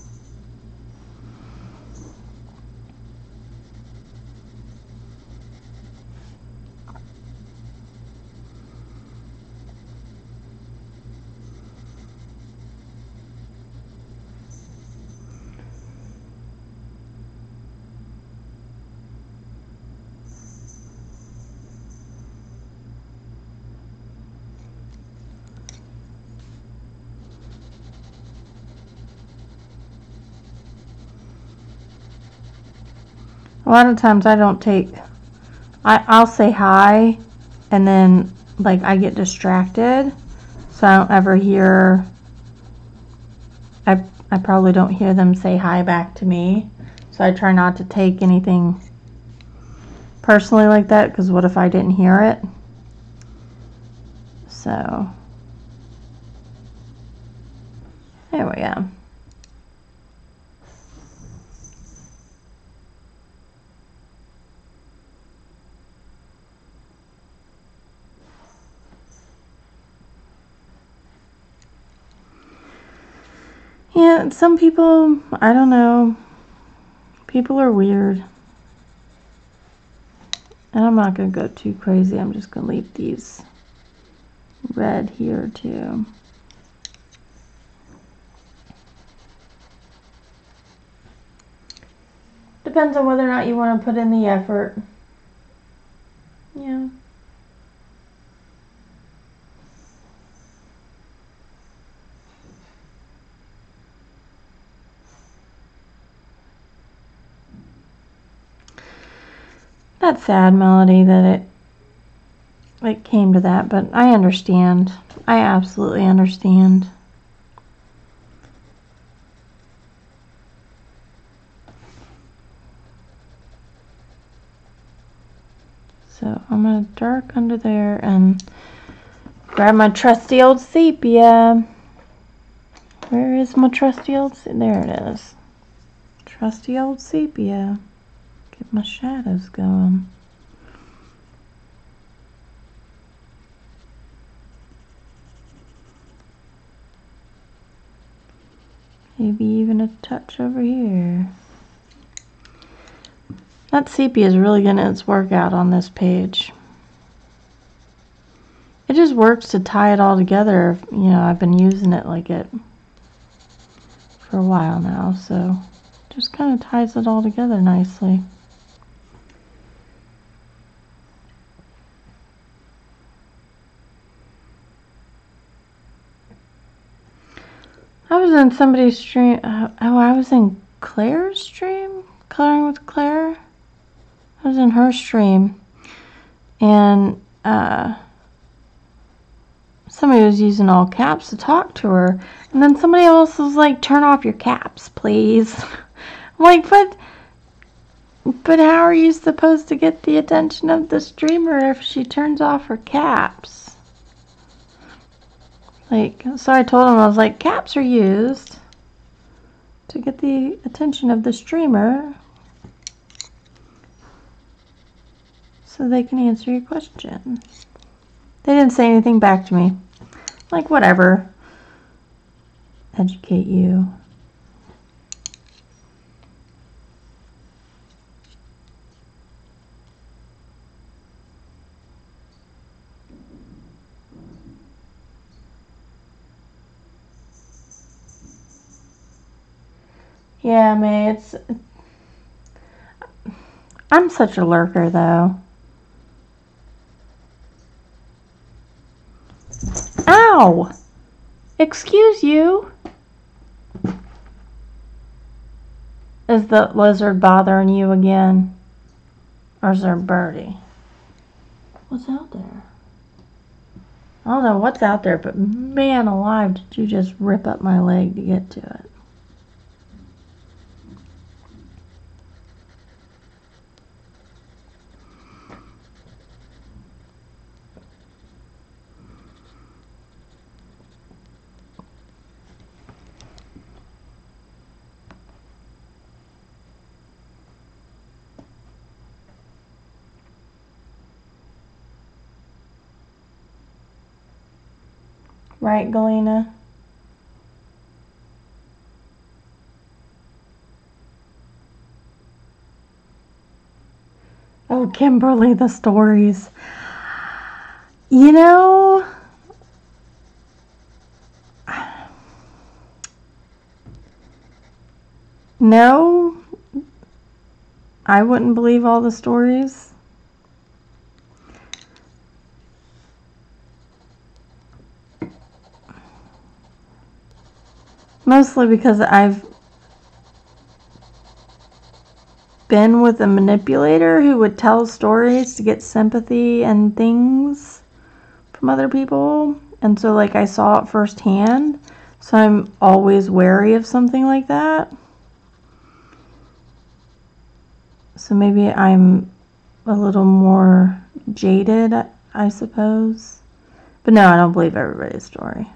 A lot of times I don't take, I'll say hi and then like I get distracted, so I don't ever hear, I probably don't hear them say hi back to me, so I try not to take anything personally like that, because what if I didn't hear it? So there we go. Yeah, some people, I don't know, people are weird. And I'm not going to go too crazy. I'm just going to leave these red here too. Depends on whether or not you want to put in the effort. Yeah. That's sad, Melody, that it came to that, but I understand. I absolutely understand. So I'm going to dark under there and grab my trusty old sepia. Where is my trusty old sepia? There it is. Trusty old sepia. Get my shadows going. Maybe even a touch over here. That sepia is really getting its work out on this page. It just works to tie it all together. You know, I've been using it like it for a while now, so just kind of ties it all together nicely. I was in somebody's stream. I was in Claire's stream, Coloring with Claire. I was in her stream, and somebody was using all caps to talk to her, and then somebody else was like, "Turn off your caps, please." I'm like, but how are you supposed to get the attention of the streamer if she turns off her caps? Like, so I told him, I was like, caps are used to get the attention of the streamer so they can answer your question. They didn't say anything back to me. Like, whatever. Educate you. Yeah, May, I'm such a lurker, though. Ow! Excuse you. Is the lizard bothering you again? Or is there a birdie? What's out there? I don't know what's out there, but man alive, did you just rip up my leg to get to it. Right, Galena? Oh, Kimberly, the stories. You know, no, I wouldn't believe all the stories. Mostly because I've been with a manipulator who would tell stories to get sympathy and things from other people. And so, like, I saw it firsthand. So I'm always wary of something like that. So maybe I'm a little more jaded, I suppose. But no, I don't believe everybody's story.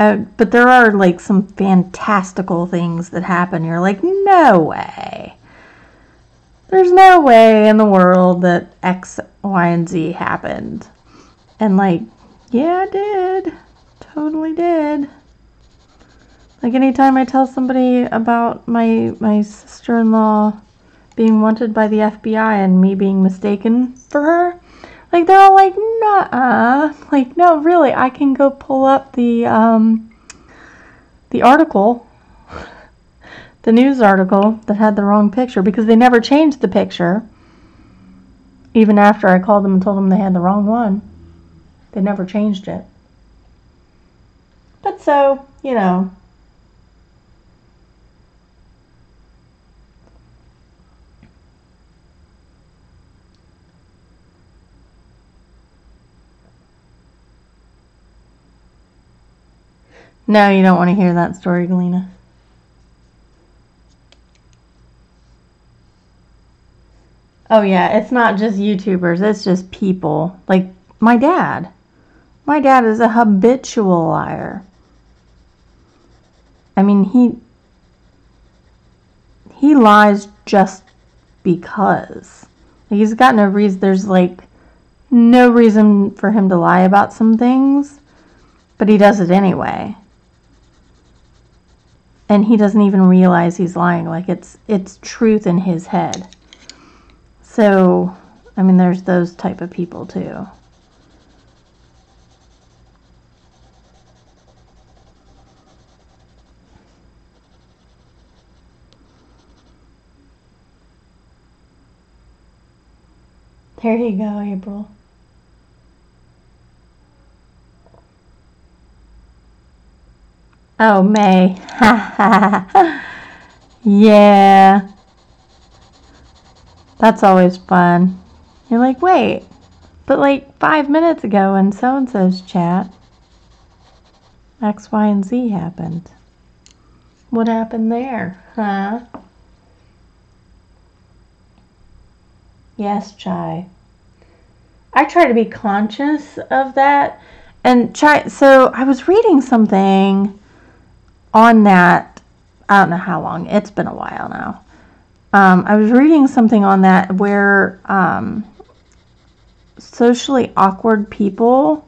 But there are, like, some fantastical things that happen. You're like, no way. There's no way in the world that X, Y, and Z happened. And, like, yeah, it did. Totally did. Like, anytime I tell somebody about my sister-in-law being wanted by the FBI and me being mistaken for her, like, they're all like, nuh-uh. Like, no, really, I can go pull up the article, the news article that had the wrong picture, because they never changed the picture. Even after I called them and told them they had the wrong one, they never changed it. But so, you know. No, you don't want to hear that story, Galena. Oh yeah, it's not just YouTubers, it's just people. Like my dad. My dad is a habitual liar. I mean, he lies just because. He's got no reason, there's like no reason for him to lie about some things, but he does it anyway. And he doesn't even realize he's lying. Like it's truth in his head. So, I mean, there's those type of people too. There you go, April. Oh, May. Yeah. That's always fun. You're like, wait, but like 5 minutes ago in so-and-so's chat, X, Y, and Z happened. What happened there, huh? Yes, Chai. I try to be conscious of that. And Chai, so I was reading something on that. I don't know how long. It's been a while now. I was reading something on that where socially awkward people,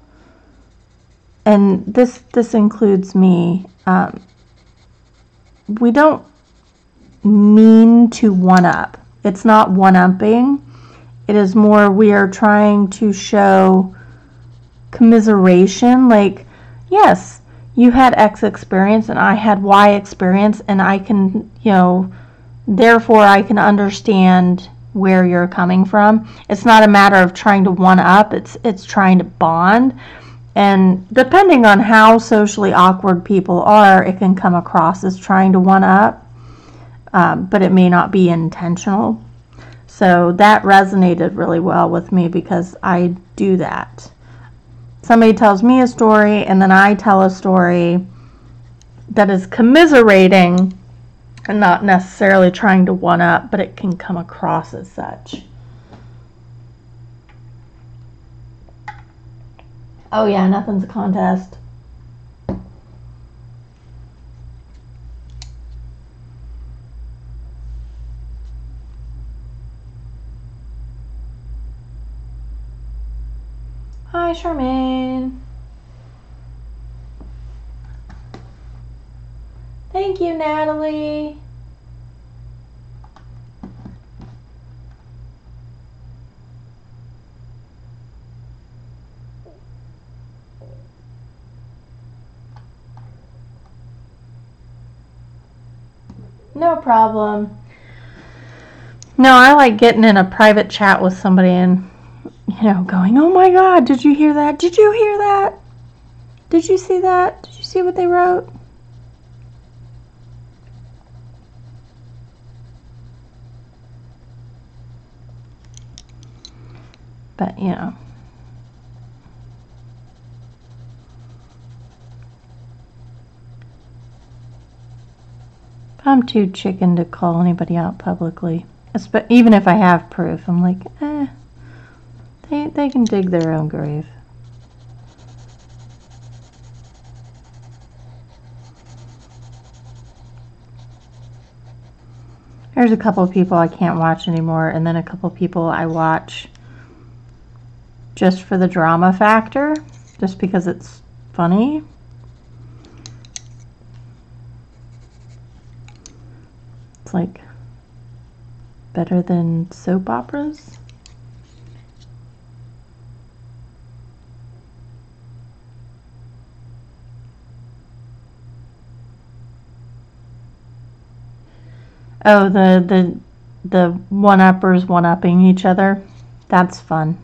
and this includes me, we don't mean to one-up. It's not one-upping. It is more we are trying to show commiseration. Like, yes, you had X experience and I had Y experience, and I can, therefore I can understand where you're coming from. It's not a matter of trying to one up, it's trying to bond. And depending on how socially awkward people are, it can come across as trying to one up, but it may not be intentional. So that resonated really well with me because I do that. Somebody tells me a story and then I tell a story that is commiserating and not necessarily trying to one up, but it can come across as such. Oh yeah, nothing's a contest. Hi, Charmaine. Thank you, Natalie. No problem. No, I like getting in a private chat with somebody and, going, oh my God, did you hear that? Did you hear that? Did you see that? Did you see what they wrote? But, if I'm too chicken to call anybody out publicly, even if I have proof, I'm like, they can dig their own grave. There's a couple of people I can't watch anymore, and then a couple of people I watch just for the drama factor, just because it's funny. It's like better than soap operas. Oh, the one-uppers one-upping each other. That's fun.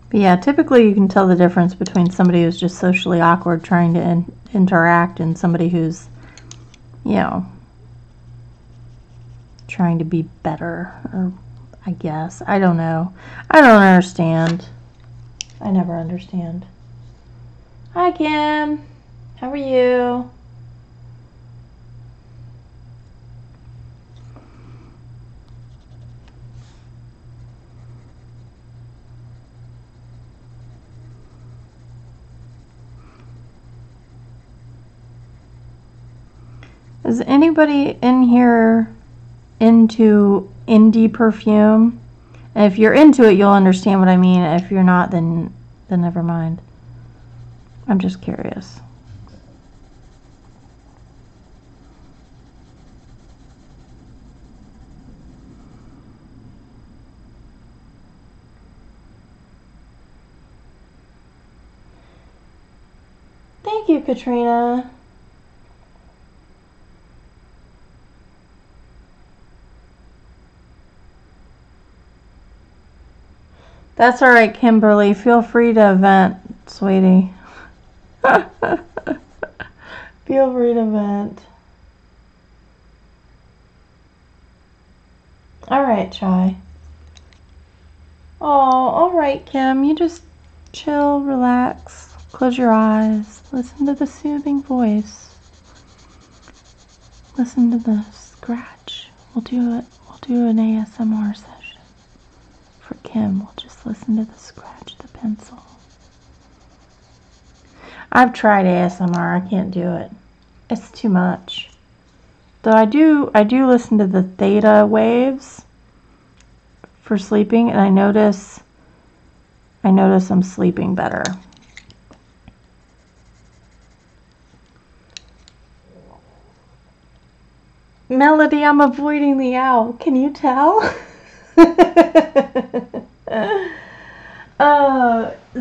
But yeah, typically you can tell the difference between somebody who's just socially awkward trying to interact and somebody who's, trying to be better, or I guess. I don't know. I don't understand. I never understand. Hi, Kim. How are you? Is anybody in here into indie perfume? And if you're into it, you'll understand what I mean. If you're not, then never mind. I'm just curious. Thank you, Katrina. That's all right, Kimberly. Feel free to vent, sweetie. Feel free to vent. All right, Chai. Oh, all right, Kim. You just chill, relax, close your eyes, listen to the soothing voice. Listen to the scratch. We'll do it. We'll do an ASMR session. For Kim, we'll just listen to the scratch of the pencil. I've tried ASMR. I can't do it. It's too much. Though I do listen to the theta waves for sleeping, and I notice I'm sleeping better. Melody, I'm avoiding the owl. Can you tell?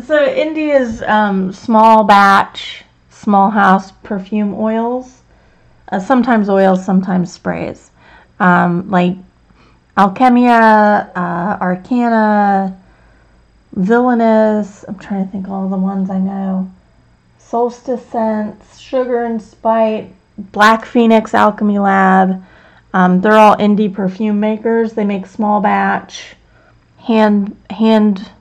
So India's small batch, small house perfume oils. Sometimes oils, sometimes sprays. Like Alchemia, Arcana, Villainous. I'm trying to think of all the ones I know. Solstice Scents, Sugar and Spite, Black Phoenix Alchemy Lab. They're all indie perfume makers. They make small batch, hand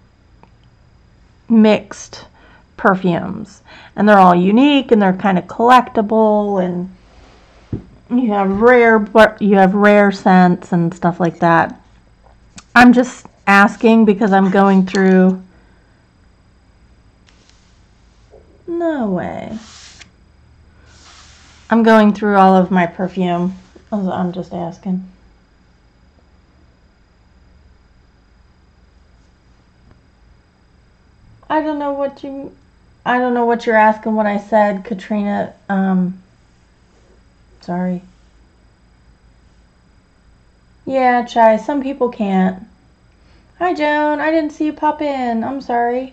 mixed perfumes, and they're all unique and they're kind of collectible, and you have rare scents and stuff like that. I'm just asking because I'm going through. No way. I'm going through all of my perfume. I'm just asking. I don't know what you're asking. What I said, Katrina. Sorry. Yeah, Chai. Some people can't. Hi, Joan. I didn't see you pop in. I'm sorry.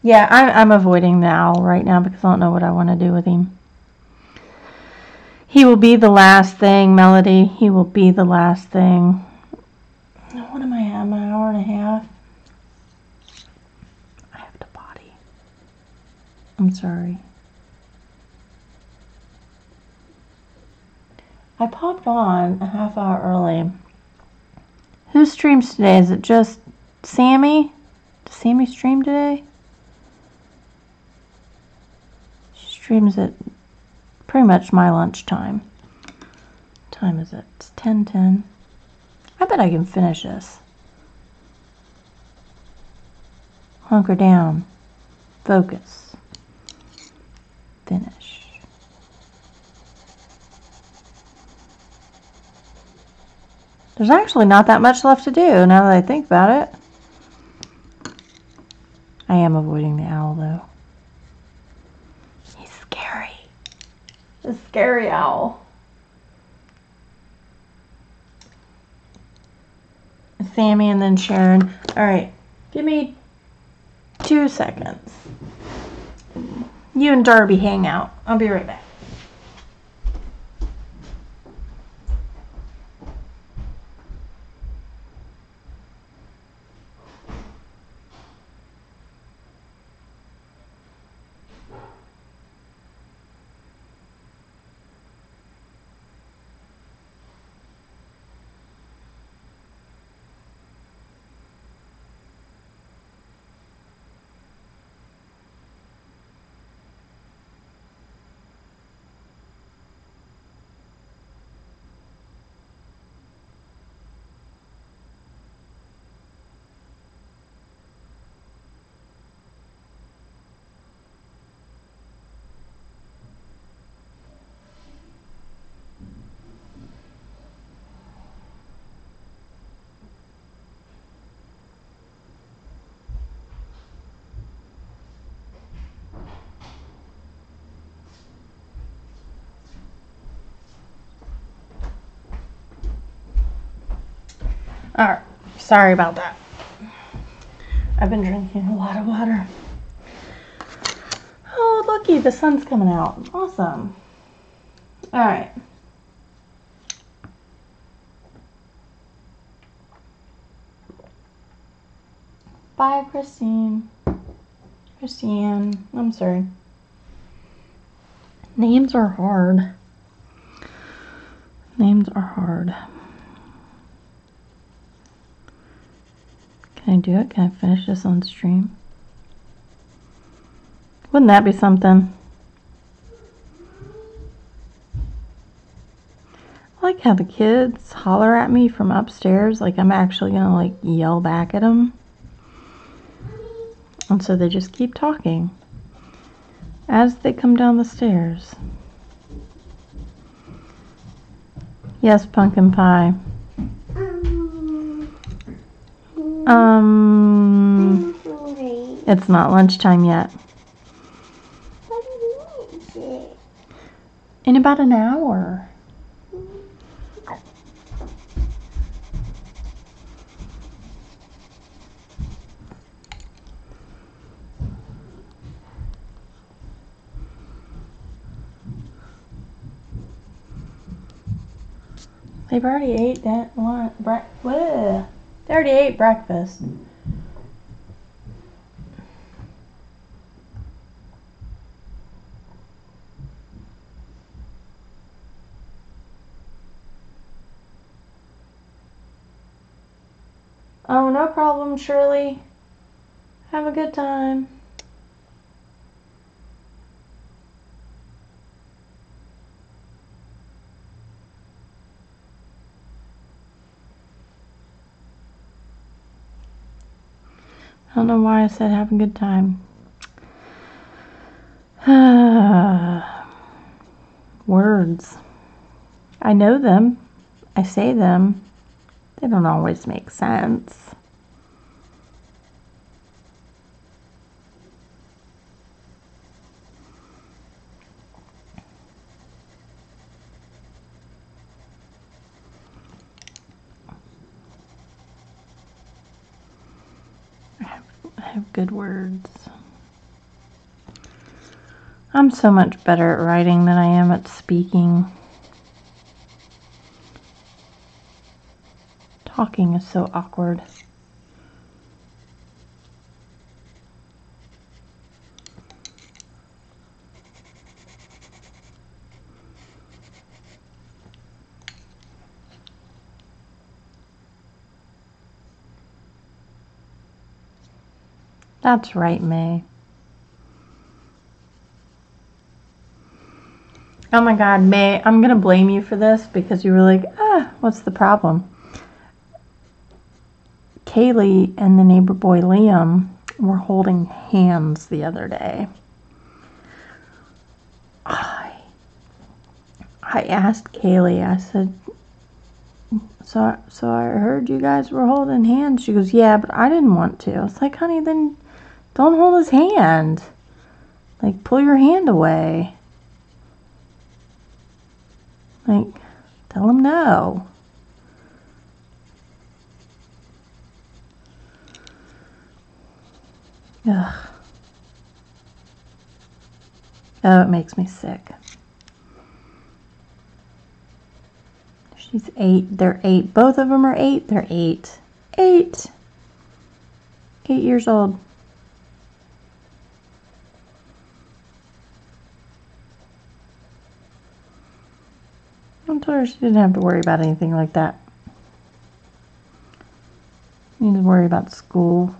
Yeah, I'm avoiding the owl right now because I don't know what I want to do with him. He will be the last thing, Melody. He will be the last thing. What am I at? An hour and a half? I have to potty. I'm sorry. I popped on a half hour early. Who streams today? Is it just Sammy? Does Sammy stream today? She streams at pretty much my lunchtime. What time is it? It's 10:10. I bet I can finish this. Hunker down. Focus. Finish. There's actually not that much left to do now that I think about it. I am avoiding the owl though. He's scary. The scary owl. Sammy and then Sharon. Alright, give me 2 seconds. You and Darby hang out. I'll be right back. Alright, sorry about that. I've been drinking a lot of water. Oh, looky, the sun's coming out. Awesome. Alright. Bye, Christine. Christiane. I'm sorry. Names are hard. Names are hard. Can I do it? Can I finish this on stream? Wouldn't that be something? I like how the kids holler at me from upstairs like I'm actually gonna like yell back at them. And so they just keep talking as they come down the stairs. Yes, pumpkin pie. It's not lunchtime yet. In about an hour. They've already ate that lunch. They already ate breakfast. Oh, no problem, Shirley. Have a good time. I don't know why I said have a good time. Words. I know them. I say them. They don't always make sense. I have good words. I'm so much better at writing than I am at speaking. Talking is so awkward. That's right, May. Oh my God, May, I'm going to blame you for this because you were like, what's the problem? Kaylee and the neighbor boy Liam were holding hands the other day. I asked Kaylee, I said, so I heard you guys were holding hands. She goes, yeah, but I didn't want to. I was like, honey, then don't hold his hand. Like, pull your hand away. Like, tell him no. Ugh. Oh, it makes me sick. She's 8. They're 8. Both of them are 8. They're 8. 8. 8 years old. I told her she didn't have to worry about anything like that. She needs to worry about school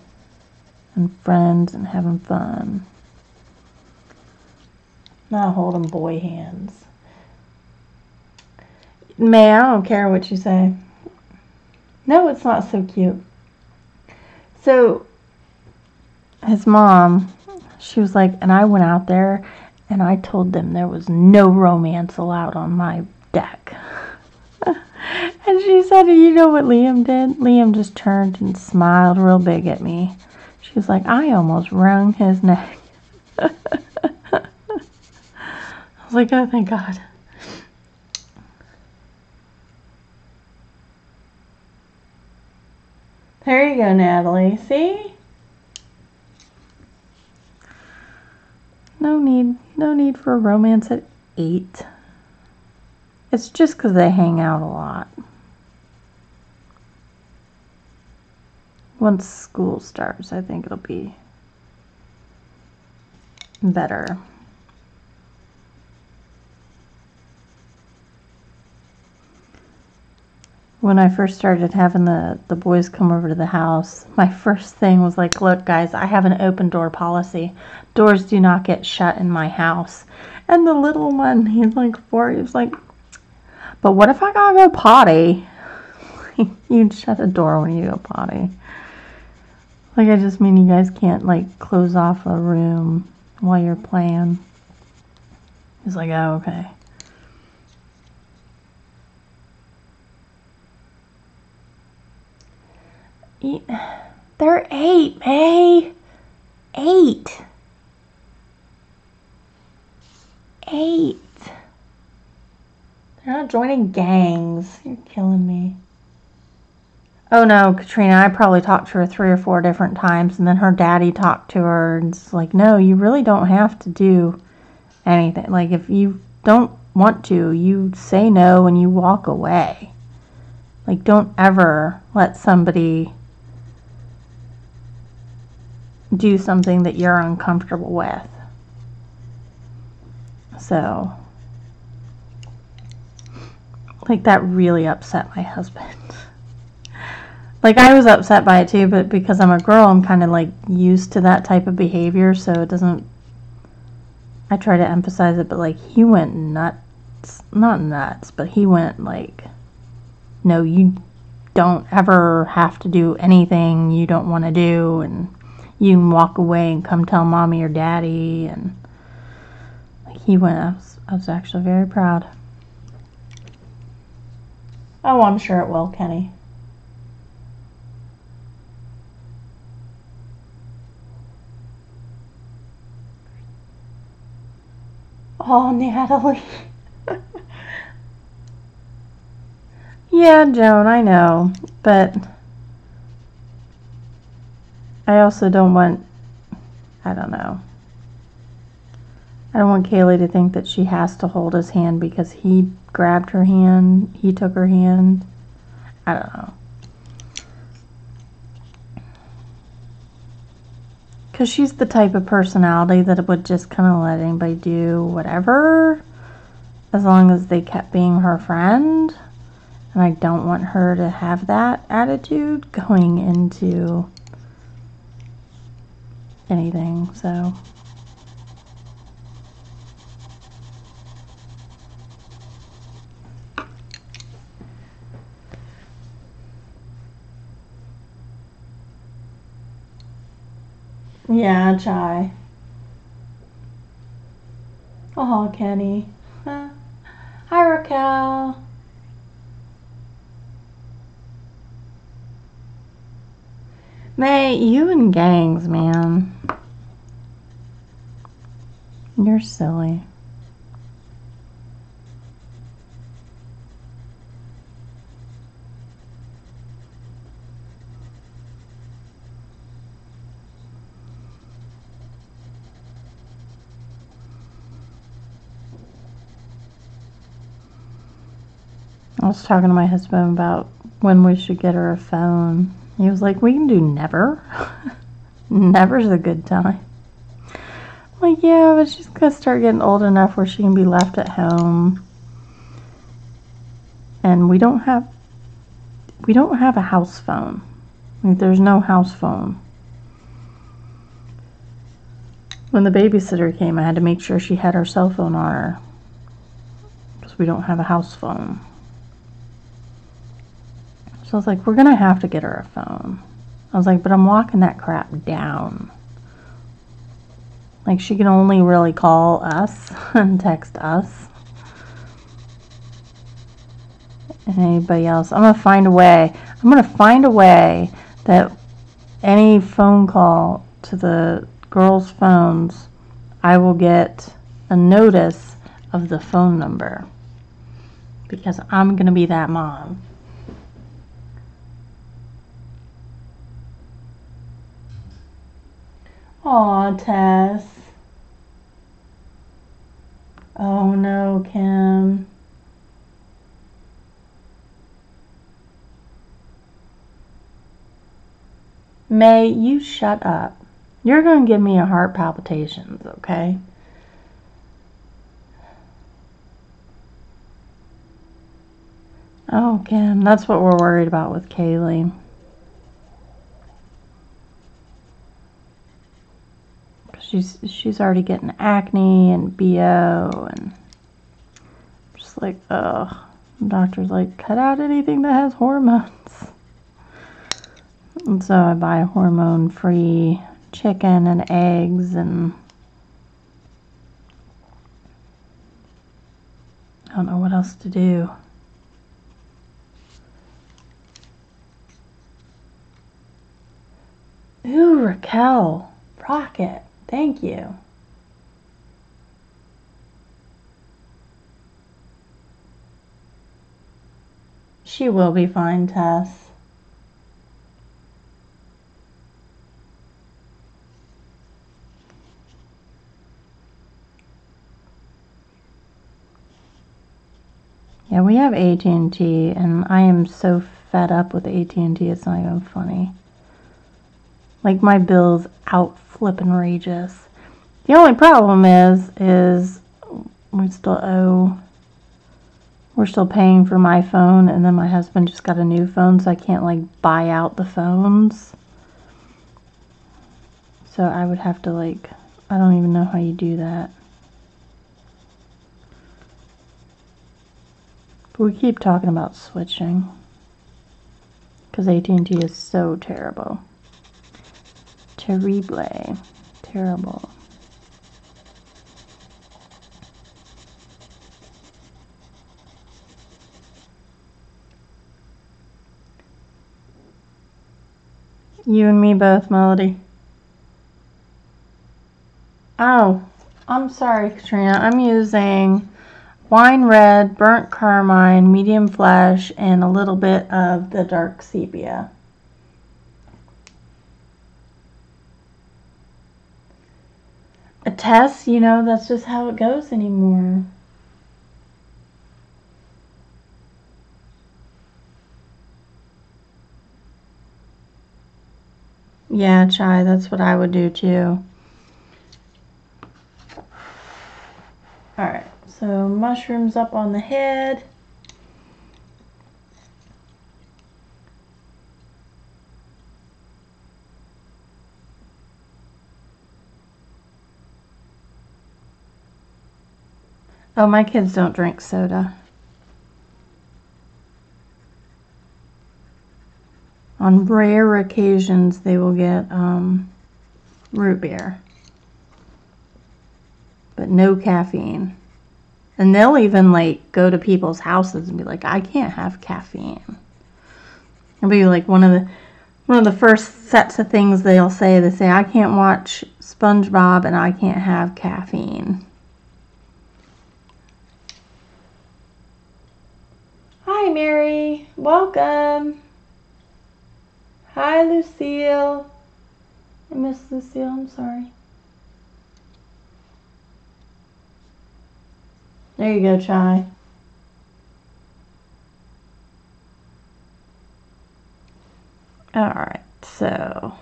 and friends and having fun. Not holding boy hands. May, I don't care what you say. No, it's not so cute. So, his mom, she was like, and I went out there and I told them there was no romance allowed on my deck. And she said, you know what Liam did? Liam just turned and smiled real big at me. She was like, I almost wrung his neck. I was like, oh, thank God. I There you go, Natalie. See? No need for romance at 8. It's just because they hang out a lot. Once school starts, I think it'll be better. When I first started having the boys come over to the house, my first thing was like, look guys, I have an open door policy. Doors do not get shut in my house. And the little one, he's like 4, he was like, but what if I gotta go potty? You'd shut a door when you go potty. Like, I just mean you guys can't like close off a room while you're playing. He's like, oh, okay. They're 8, May. 8. 8. They're not joining gangs. You're killing me. Oh no, Katrina, I probably talked to her 3 or 4 different times, and then her daddy talked to her, and it's like, no, you really don't have to do anything. Like, if you don't want to, you say no and you walk away. Like, don't ever let somebody do something that you're uncomfortable with. So, like, that really upset my husband. Like, I was upset by it too, but because I'm a girl, I'm kind of like used to that type of behavior, so it doesn't, I try to emphasize it, but like, he went nuts. Not nuts, but he went like, no, you don't ever have to do anything you don't want to do, and you can walk away and come tell mommy or daddy. And like, he went, I was actually very proud. Oh, I'm sure it will, Kenny. Oh, Natalie. Yeah, Joan, I know, but I also don't want, I don't know. I don't want Kaylee to think that she has to hold his hand because he grabbed her hand, he took her hand. I don't know. Because she's the type of personality that would just kind of let anybody do whatever, as long as they kept being her friend. And I don't want her to have that attitude going into anything, so. Yeah, Chai. Oh, Kenny. Hi, Raquel. May, you and gangs, man. You're silly. I was talking to my husband about when we should get her a phone. He was like, we can do never. Never's a good time. I'm like, yeah, but she's gonna start getting old enough where she can be left at home. And we don't have a house phone. Like, there's no house phone. When the babysitter came, I had to make sure she had her cell phone on her, because we don't have a house phone. So I was like, we're gonna have to get her a phone. I was like, but I'm locking that crap down. Like, she can only really call us and text us. And anybody else. I'm gonna find a way. I'm gonna find a way that any phone call to the girls' phones, I will get a notice of the phone number. Because I'm gonna be that mom. Aw, Tess. Oh no, Kim. May, you shut up. You're going to give me a heart palpitations, okay? Oh, Kim, that's what we're worried about with Kaylee. She's already getting acne and BO, and just like, ugh. The doctor's like, cut out anything that has hormones. And so I buy hormone-free chicken and eggs, and I don't know what else to do. Ooh, Raquel. Rocket. Thank you. She will be fine, Tess. Yeah, we have AT&T, and I am so fed up with AT&T, it's not even funny. Like, my bill's out flippin' rageous. The only problem is we still owe, we're still paying for my phone, and then my husband just got a new phone, so I can't, like, buy out the phones. So I would have to, like, I don't even know how you do that. But we keep talking about switching, because AT&T is so terrible. Terrible. Terrible. You and me both, Melody. Oh, I'm sorry, Katrina. I'm using wine red, burnt carmine, medium flesh, and a little bit of the dark sepia. A test, you know, that's just how it goes anymore. Yeah, Chai, that's what I would do too. Alright, so mushrooms up on the head. Oh, my kids don't drink soda. On rare occasions, they will get root beer. But no caffeine. And they'll even, like, go to people's houses and be like, I can't have caffeine. It'll be like one of the first sets of things they'll say. They say, I can't watch SpongeBob and I can't have caffeine. Hi, Mary. Welcome. Hi, Lucille. I miss Lucille. I'm sorry. There you go, Chai. Alright, so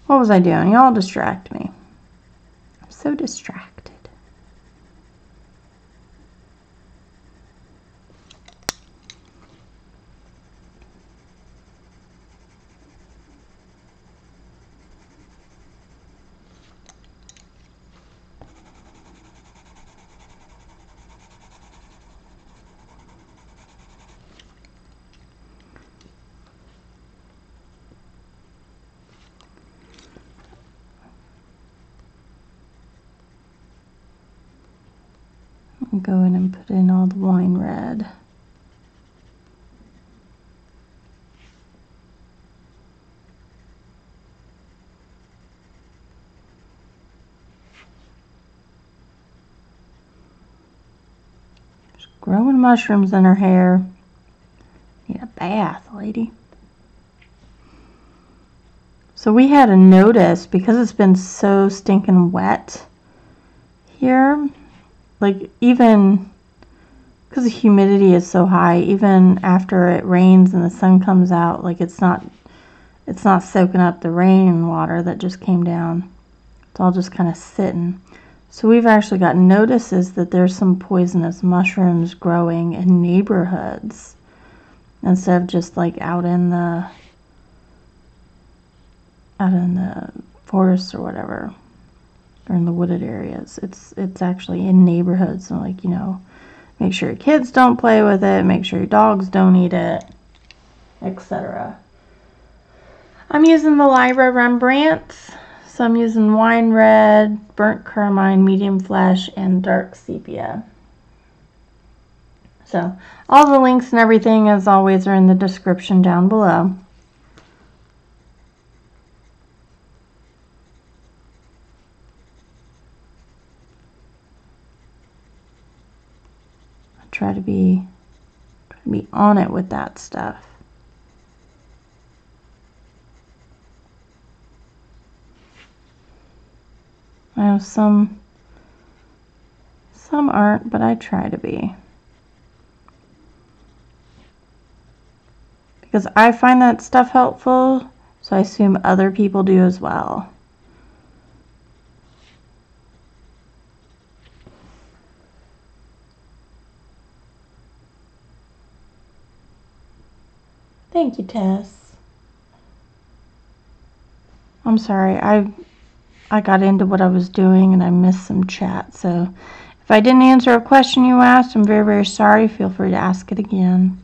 what was I doing? Y'all distract me. I'm so distracted. I'll go in and put in all the wine red. There's growing mushrooms in her hair. Need a bath, lady. So we had a notice because it's been so stinking wet here. Like even because the humidity is so high, even after it rains and the sun comes out, like it's not soaking up the rain water that just came down. It's all just kind of sitting. So we've actually got notices that there's some poisonous mushrooms growing in neighborhoods instead of just like out in the forests or whatever, or in the wooded areas. It's actually in neighborhoods, and like, you know, make sure your kids don't play with it, make sure your dogs don't eat it, etc. I'm using the Lyra Rembrandts. So I'm using wine red, burnt carmine, medium flesh, and dark sepia. So all the links and everything, as always, are in the description down below. I try to be on it with that stuff. I know some aren't, but I try to be. Because I find that stuff helpful, so I assume other people do as well. Thank you, Tess. I'm sorry, I got into what I was doing and I missed some chat, so if I didn't answer a question you asked, I'm very, very sorry. Feel free to ask it again.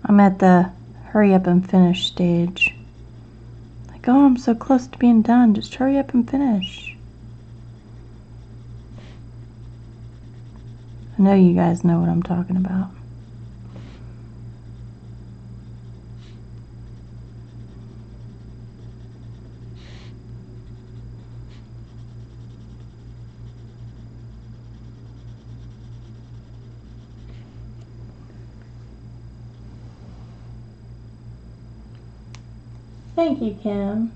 I'm at the hurry up and finish stage. Like, oh, I'm so close to being done. Just hurry up and finish. I know you guys know what I'm talking about. Thank you, Kim.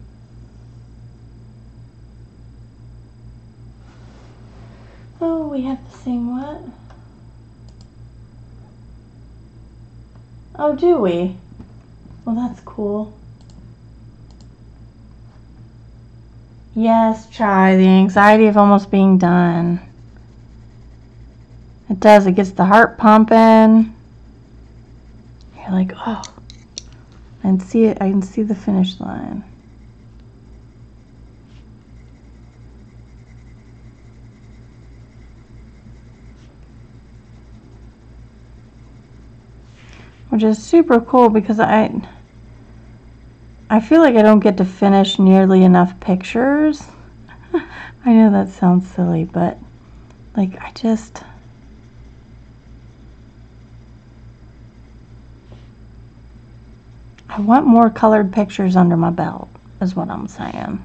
Oh, we have the same what? Oh, do we? Well, that's cool. Yes, Chai, the anxiety of almost being done. It does, it gets the heart pumping. You're like, oh, I can see it, I can see the finish line. Which is super cool because I feel like I don't get to finish nearly enough pictures. I know that sounds silly, but like I want more colored pictures under my belt, is what I'm saying.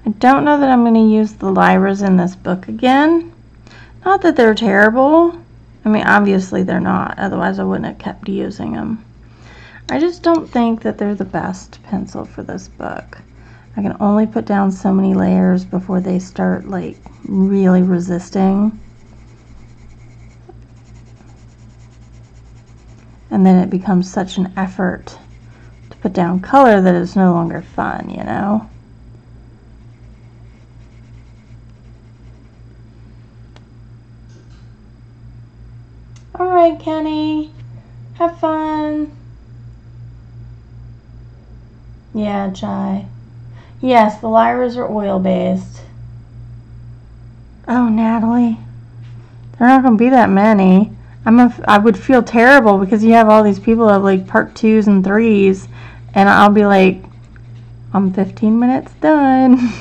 I don't know that I'm going to use the Lyras in this book again. Not that they're terrible. I mean, obviously they're not. Otherwise I wouldn't have kept using them. I just don't think that they're the best pencil for this book. I can only put down so many layers before they start like really resisting. And then it becomes such an effort to put down color that it's no longer fun, you know? Alright, Kenny. Have fun. Yeah, Chai. Yes, the lyras are oil-based. Oh, Natalie. They're not going to be that many. I would feel terrible because you have all these people that have like part 2s and 3s, and I'll be like, I'm 15 minutes done.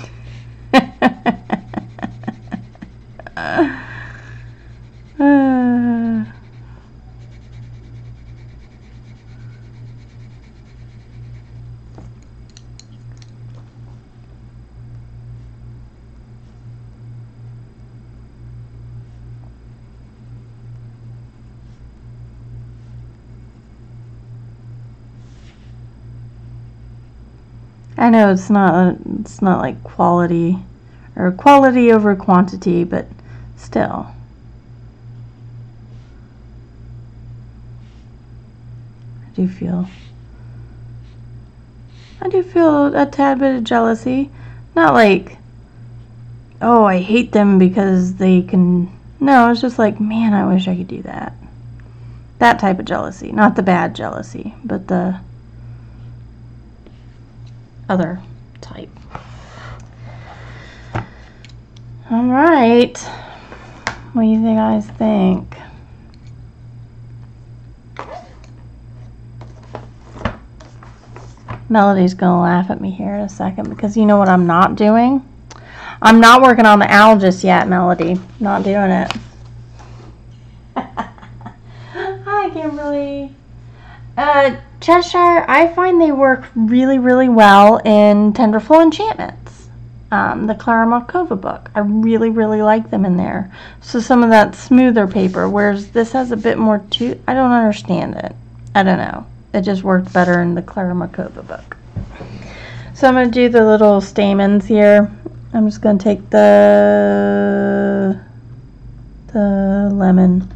I know it's not like quality or quality over quantity, but still. I do feel a tad bit of jealousy. Not like, oh, I hate them because they can. No, it's just like, man, I wish I could do that. That type of jealousy. Not the bad jealousy, but the other type. Alright. What do you guys think? Melody's gonna laugh at me here in a second because you know what I'm not doing? I'm not working on the owl just yet, Melody. Not doing it. Hi, Kimberly. Cheshire, I find they work really, really well in Tenderflow Enchantments. The Clara Markova book. I really, really like them in there. So some of that smoother paper, whereas this has a bit more to. I don't understand it. I don't know. It just worked better in the Clara Markova book. So I'm going to do the little stamens here. I'm just going to take the lemon.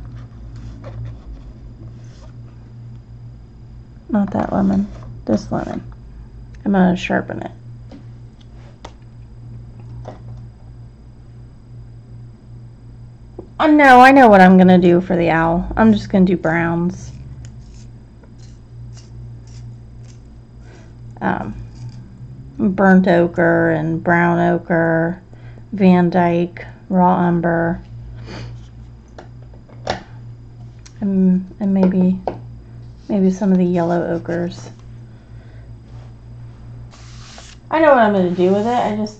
Not that lemon. This lemon. I'm going to sharpen it. Oh, no, I know what I'm going to do for the owl. I'm just going to do browns. Burnt ochre and brown ochre, Van Dyke, raw umber, and maybe some of the yellow ochres. I know what I'm going to do with it. I just,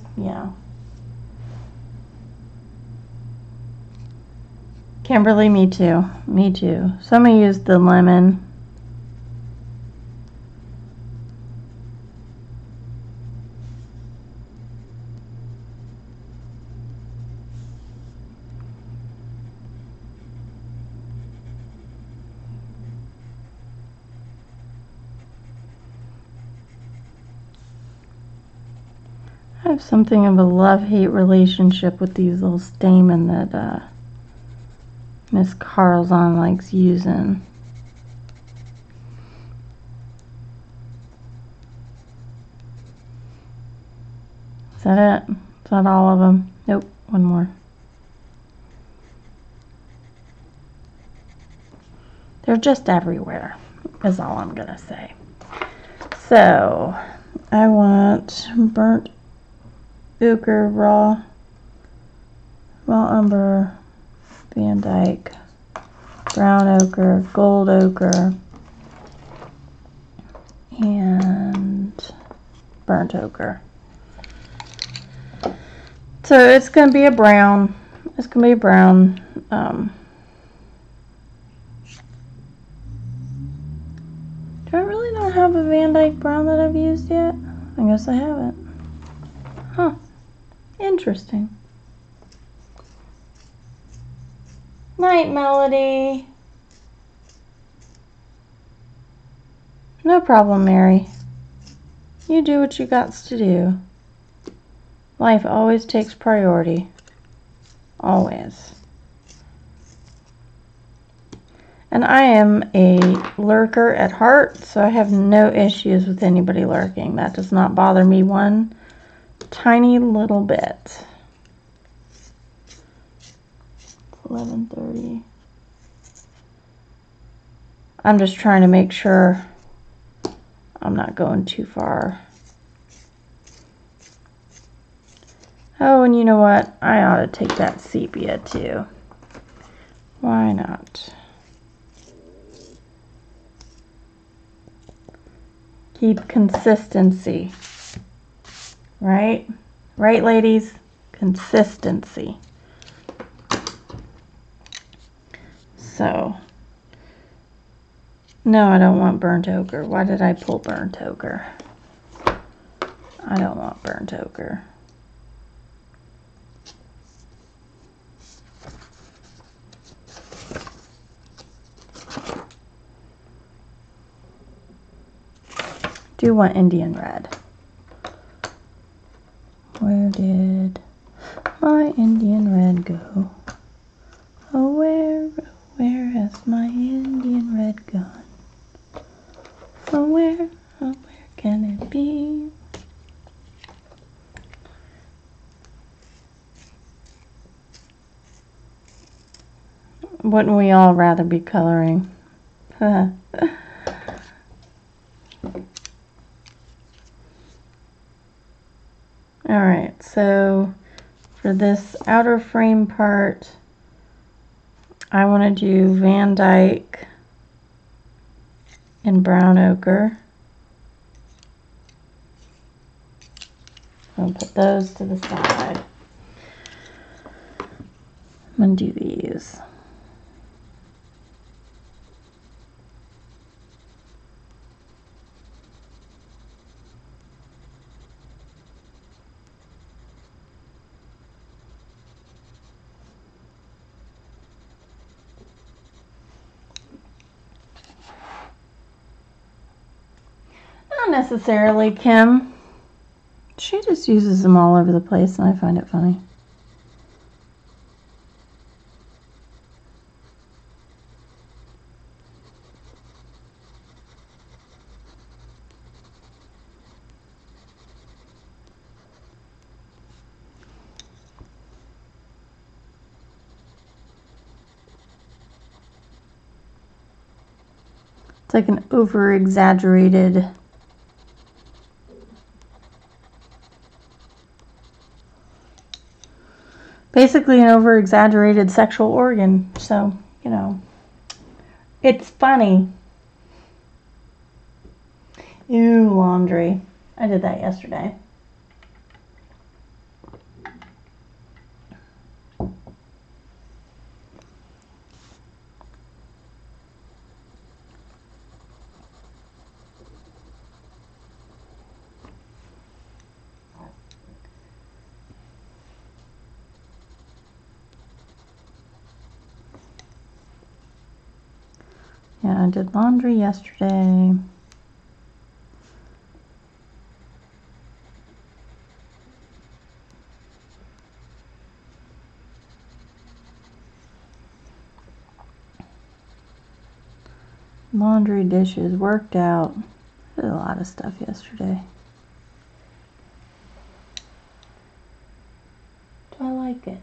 Kimberly, me too. Me too. So I'm going to use the lemon. I have something of a love-hate relationship with these little stamen that Miss Karlzon likes using. Is that it? Is that all of them? Nope, one more. They're just everywhere, is all I'm gonna say. So, I want burnt ochre, raw umber, Van Dyke, brown ochre, gold ochre, and burnt ochre. So it's going to be a brown. It's going to be a brown. Do I really not have a Van Dyke brown that I've used yet? I guess I haven't. Huh. Interesting. Night, Melody. No problem, Mary. You do what you got to do. Life always takes priority. Always. And I am a lurker at heart, so I have no issues with anybody lurking. That does not bother me one tiny little bit. 11:30. I'm just trying to make sure I'm not going too far. Oh, and you know what? I ought to take that sepia too. Why not? Keep consistency. Right? Right, ladies? Consistency. So, no, I don't want burnt ochre. Why did I pull burnt ochre? I don't want burnt ochre. Do want Indian red. Where did my Indian red go? Oh, where has my Indian red gone? Oh, where can it be? Wouldn't we all rather be coloring? Alright, so for this outer frame part, I want to do Van Dyke and brown ochre. I'll put those to the side. I'm going to do these. Not necessarily, Kim. She just uses them all over the place, and I find it funny. It's like an over-exaggerated basically an over-exaggerated sexual organ. So, you know, it's funny. Ew, laundry. I did that yesterday. Yeah, I did laundry yesterday. Laundry, dishes, worked out. Did a lot of stuff yesterday. Do I like it?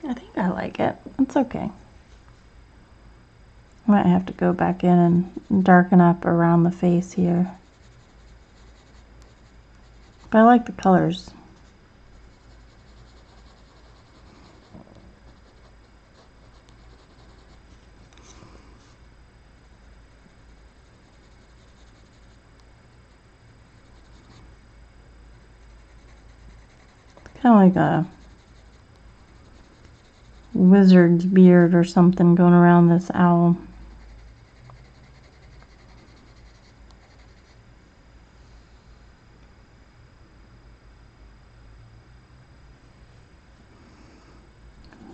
I think I like it. It's okay. I might have to go back in and darken up around the face here. But I like the colors. Kind of like a wizard's beard or something going around this owl.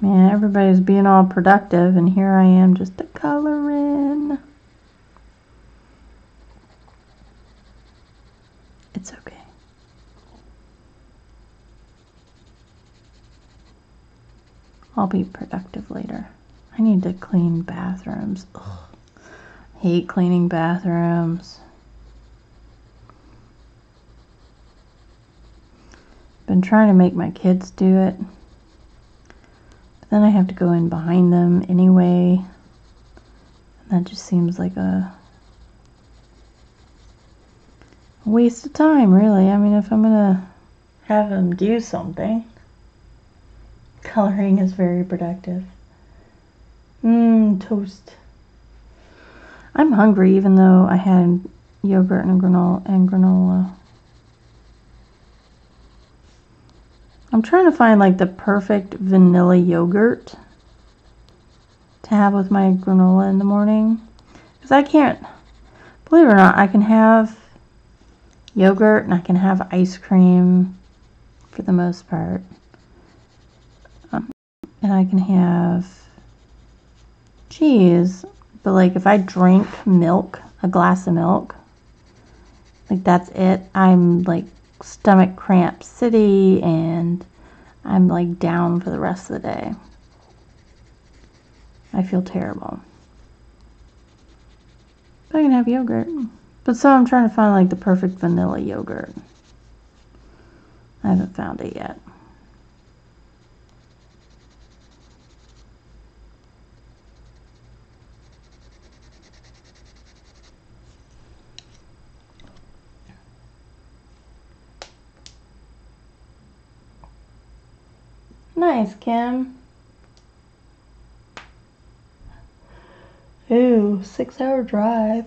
Man, everybody's being all productive, and here I am just a coloring. It's okay. I'll be productive later. I need to clean bathrooms. Ugh. Hate cleaning bathrooms. Been trying to make my kids do it. But then I have to go in behind them anyway. And that just seems like a waste of time, really. I mean, if I'm gonna have them do something, coloring is very productive. Toast. I'm hungry, even though I had yogurt and granola. I'm trying to find like the perfect vanilla yogurt to have with my granola in the morning. Because I can't, believe it or not, I can have yogurt and I can have ice cream for the most part. And I can have cheese. But like if I drink milk, a glass of milk, like that's it. I'm like stomach cramp city and I'm like down for the rest of the day. I feel terrible. But I can have yogurt. But so I'm trying to find like the perfect vanilla yogurt. I haven't found it yet. Nice, Kim. Ooh, 6-hour drive.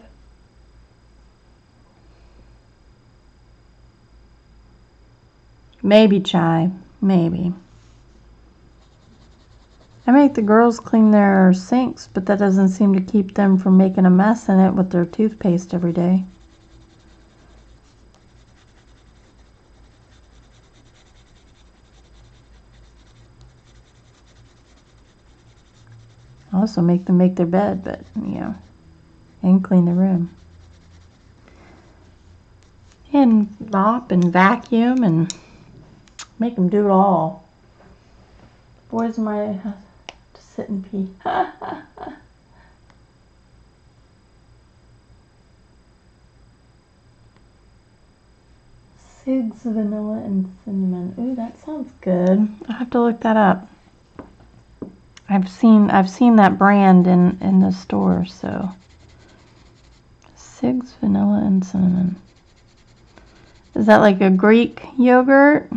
Maybe chai. Maybe. I make the girls clean their sinks, but that doesn't seem to keep them from making a mess in it with their toothpaste every day. I also make them make their bed, but, you know, and clean the room. And mop and vacuum and make them do it all. Boys might have to sit and pee. Sig's vanilla and cinnamon. Ooh, that sounds good. I'll have to look that up. I've seen that brand in the store, so Sig's vanilla and cinnamon. Is that like a Greek yogurt?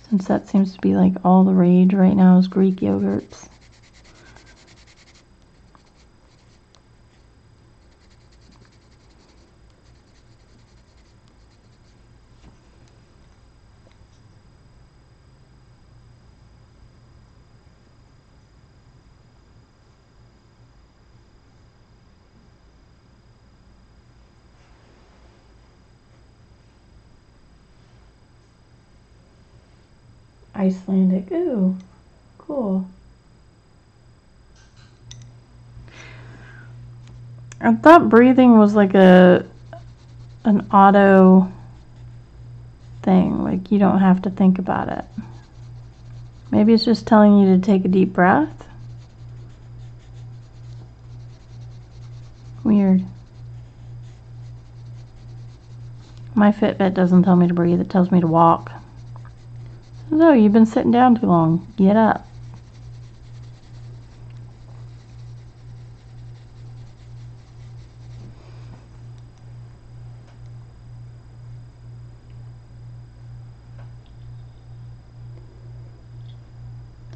Since that seems to be like all the rage right now is Greek yogurts. Icelandic. Ooh, cool. I thought breathing was like an auto thing, like you don't have to think about it. Maybe it's just telling you to take a deep breath. Weird. My Fitbit doesn't tell me to breathe, it tells me to walk. So, you've been sitting down too long. Get up.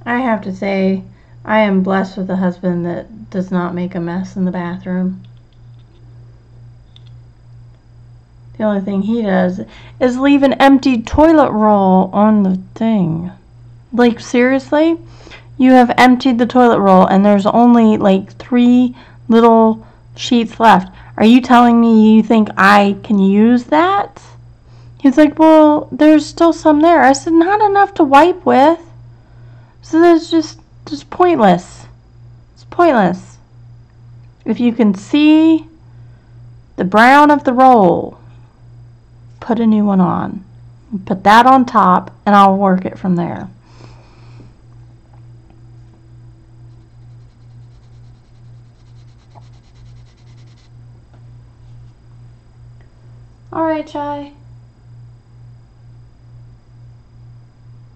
I have to say, I am blessed with a husband that does not make a mess in the bathroom. The only thing he does is leave an empty toilet roll on the thing. Like, seriously? You have emptied the toilet roll and there's only like 3 little sheets left. Are you telling me you think I can use that? He's like, well, there's still some there. I said, not enough to wipe with. So that's just pointless. It's pointless. If you can see the brown of the roll, put a new one on. Put that on top and I'll work it from there. Alright, Chai.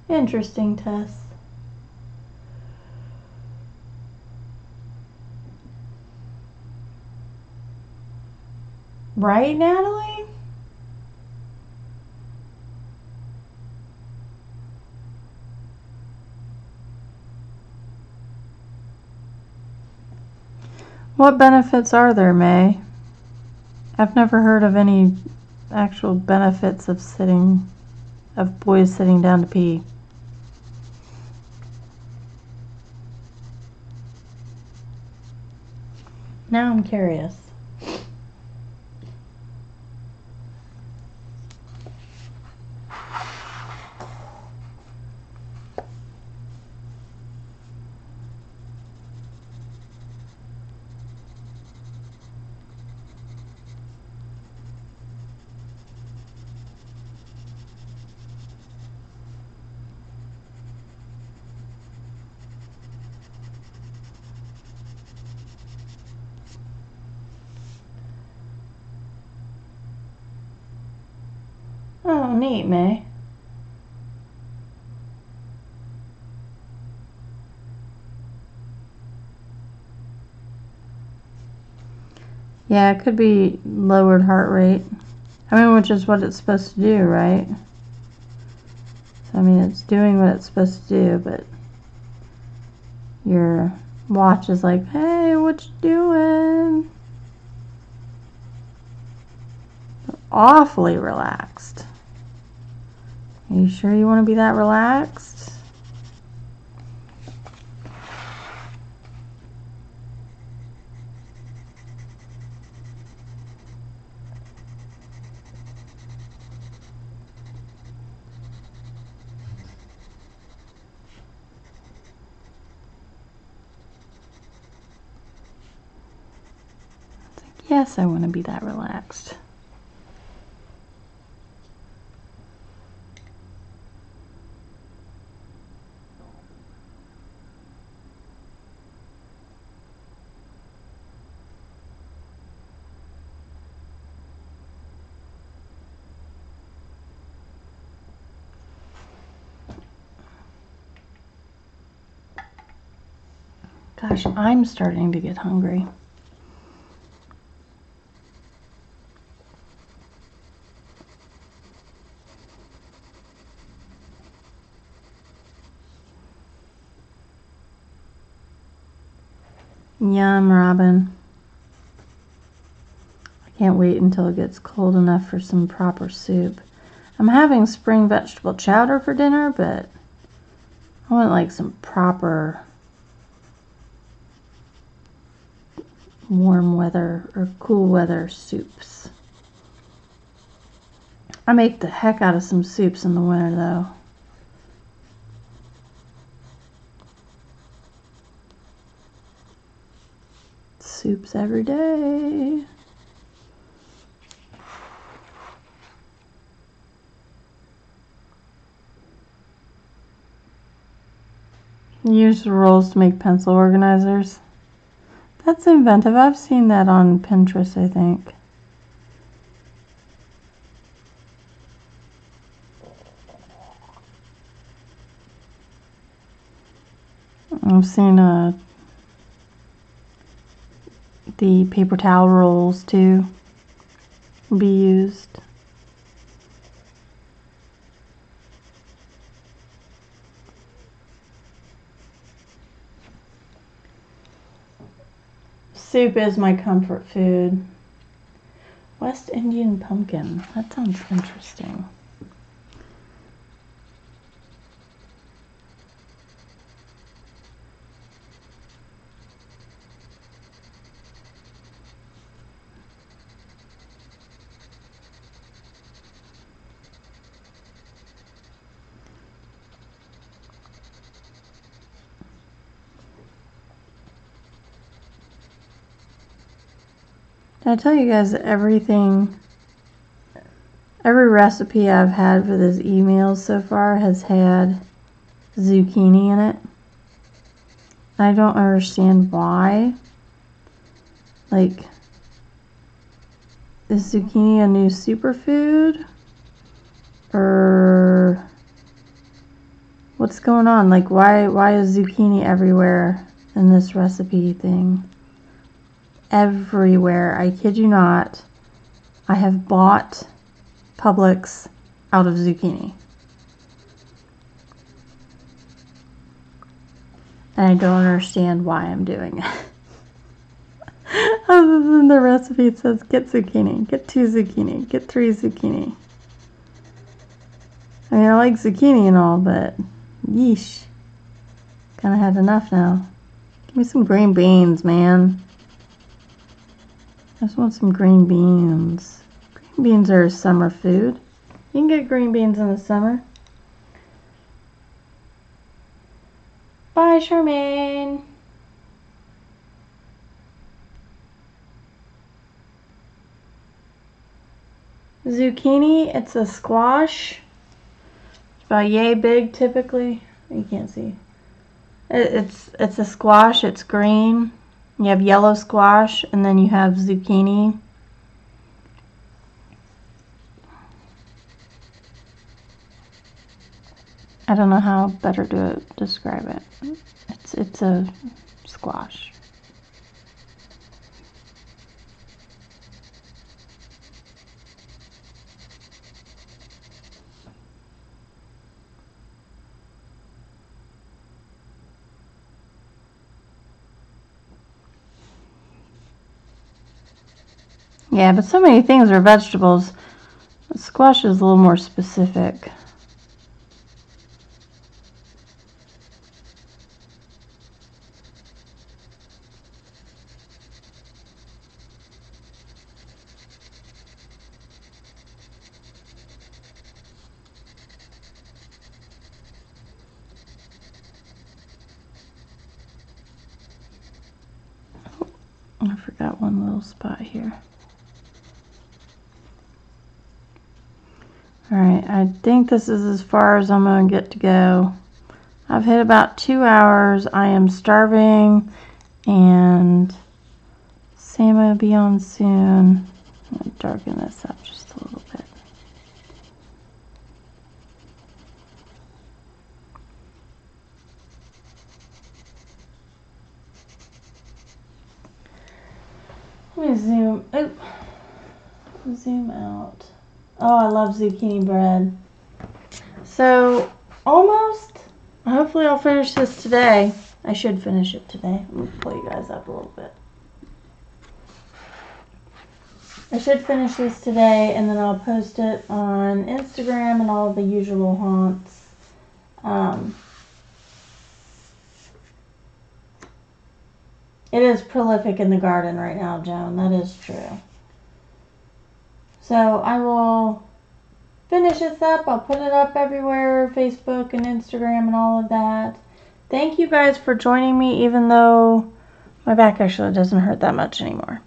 Interesting, Tess. Right, Natalie? What benefits are there, May? I've never heard of any actual benefits of boys sitting down to pee. Now I'm curious. Oh, neat, May. Yeah, it could be lowered heart rate. I mean, which is what it's supposed to do, right? So, I mean, it's doing what it's supposed to do, but your watch is like, hey, what you doing? Awfully relaxed. Are you sure you want to be that relaxed? It's like, yes, I want to be that relaxed. Gosh, I'm starting to get hungry. Yum, Robin. I can't wait until it gets cold enough for some proper soup. I'm having spring vegetable chowder for dinner, but I want like some proper warm weather or cool weather soups. I make the heck out of some soups in the winter though. Soups every day. Use the rolls to make pencil organizers. That's inventive. I've seen that on Pinterest, I think. I've seen the paper towel rolls too be used. Soup is my comfort food. West Indian pumpkin. That sounds interesting. Did I tell you guys that everything Every recipe I've had for this email so far has had zucchini in it. I don't understand why. Like, is zucchini a new superfood? Or what's going on? Like, why is zucchini everywhere in this recipe thing? Everywhere. I kid you not. I have bought Publix out of zucchini. And I don't understand why I'm doing it. Other than the recipe, it says get zucchini, get 2 zucchini, get 3 zucchini. I mean, I like zucchini and all, but yeesh. Kind of had enough now. Give me some green beans, man. I just want some green beans. Green beans are a summer food. You can get green beans in the summer. Bye, Charmaine. Zucchini, it's a squash. It's about yay big typically. You can't see. It's a squash, it's green. You have yellow squash and then you have zucchini. I don't know how better to describe it. It's a squash. Yeah, but so many things are vegetables. Squash is a little more specific. I forgot one little spot here. Alright, I think this is as far as I'm going to get to go. I've hit about 2 hours. I am starving and Sam will be on soon. I'm going to darken this up just a little bit. Let me zoom out. Oh, I love zucchini bread. So, almost. Hopefully I'll finish this today. I should finish it today. I'm going to pull you guys up a little bit. I should finish this today and then I'll post it on Instagram and all the usual haunts. It is prolific in the garden right now, Joan. That is true. So I will finish this up. I'll put it up everywhere, Facebook and Instagram and all of that. Thank you guys for joining me, even though my back actually doesn't hurt that much anymore.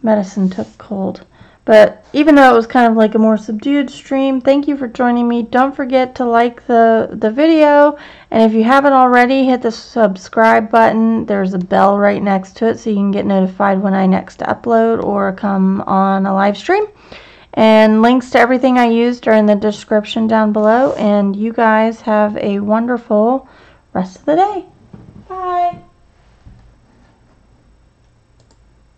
Medicine took hold. But even though it was kind of like a more subdued stream, thank you for joining me. Don't forget to like the video. And if you haven't already, hit the subscribe button. There's a bell right next to it so you can get notified when I next upload or come on a live stream. And links to everything I used are in the description down below. And you guys have a wonderful rest of the day. Bye.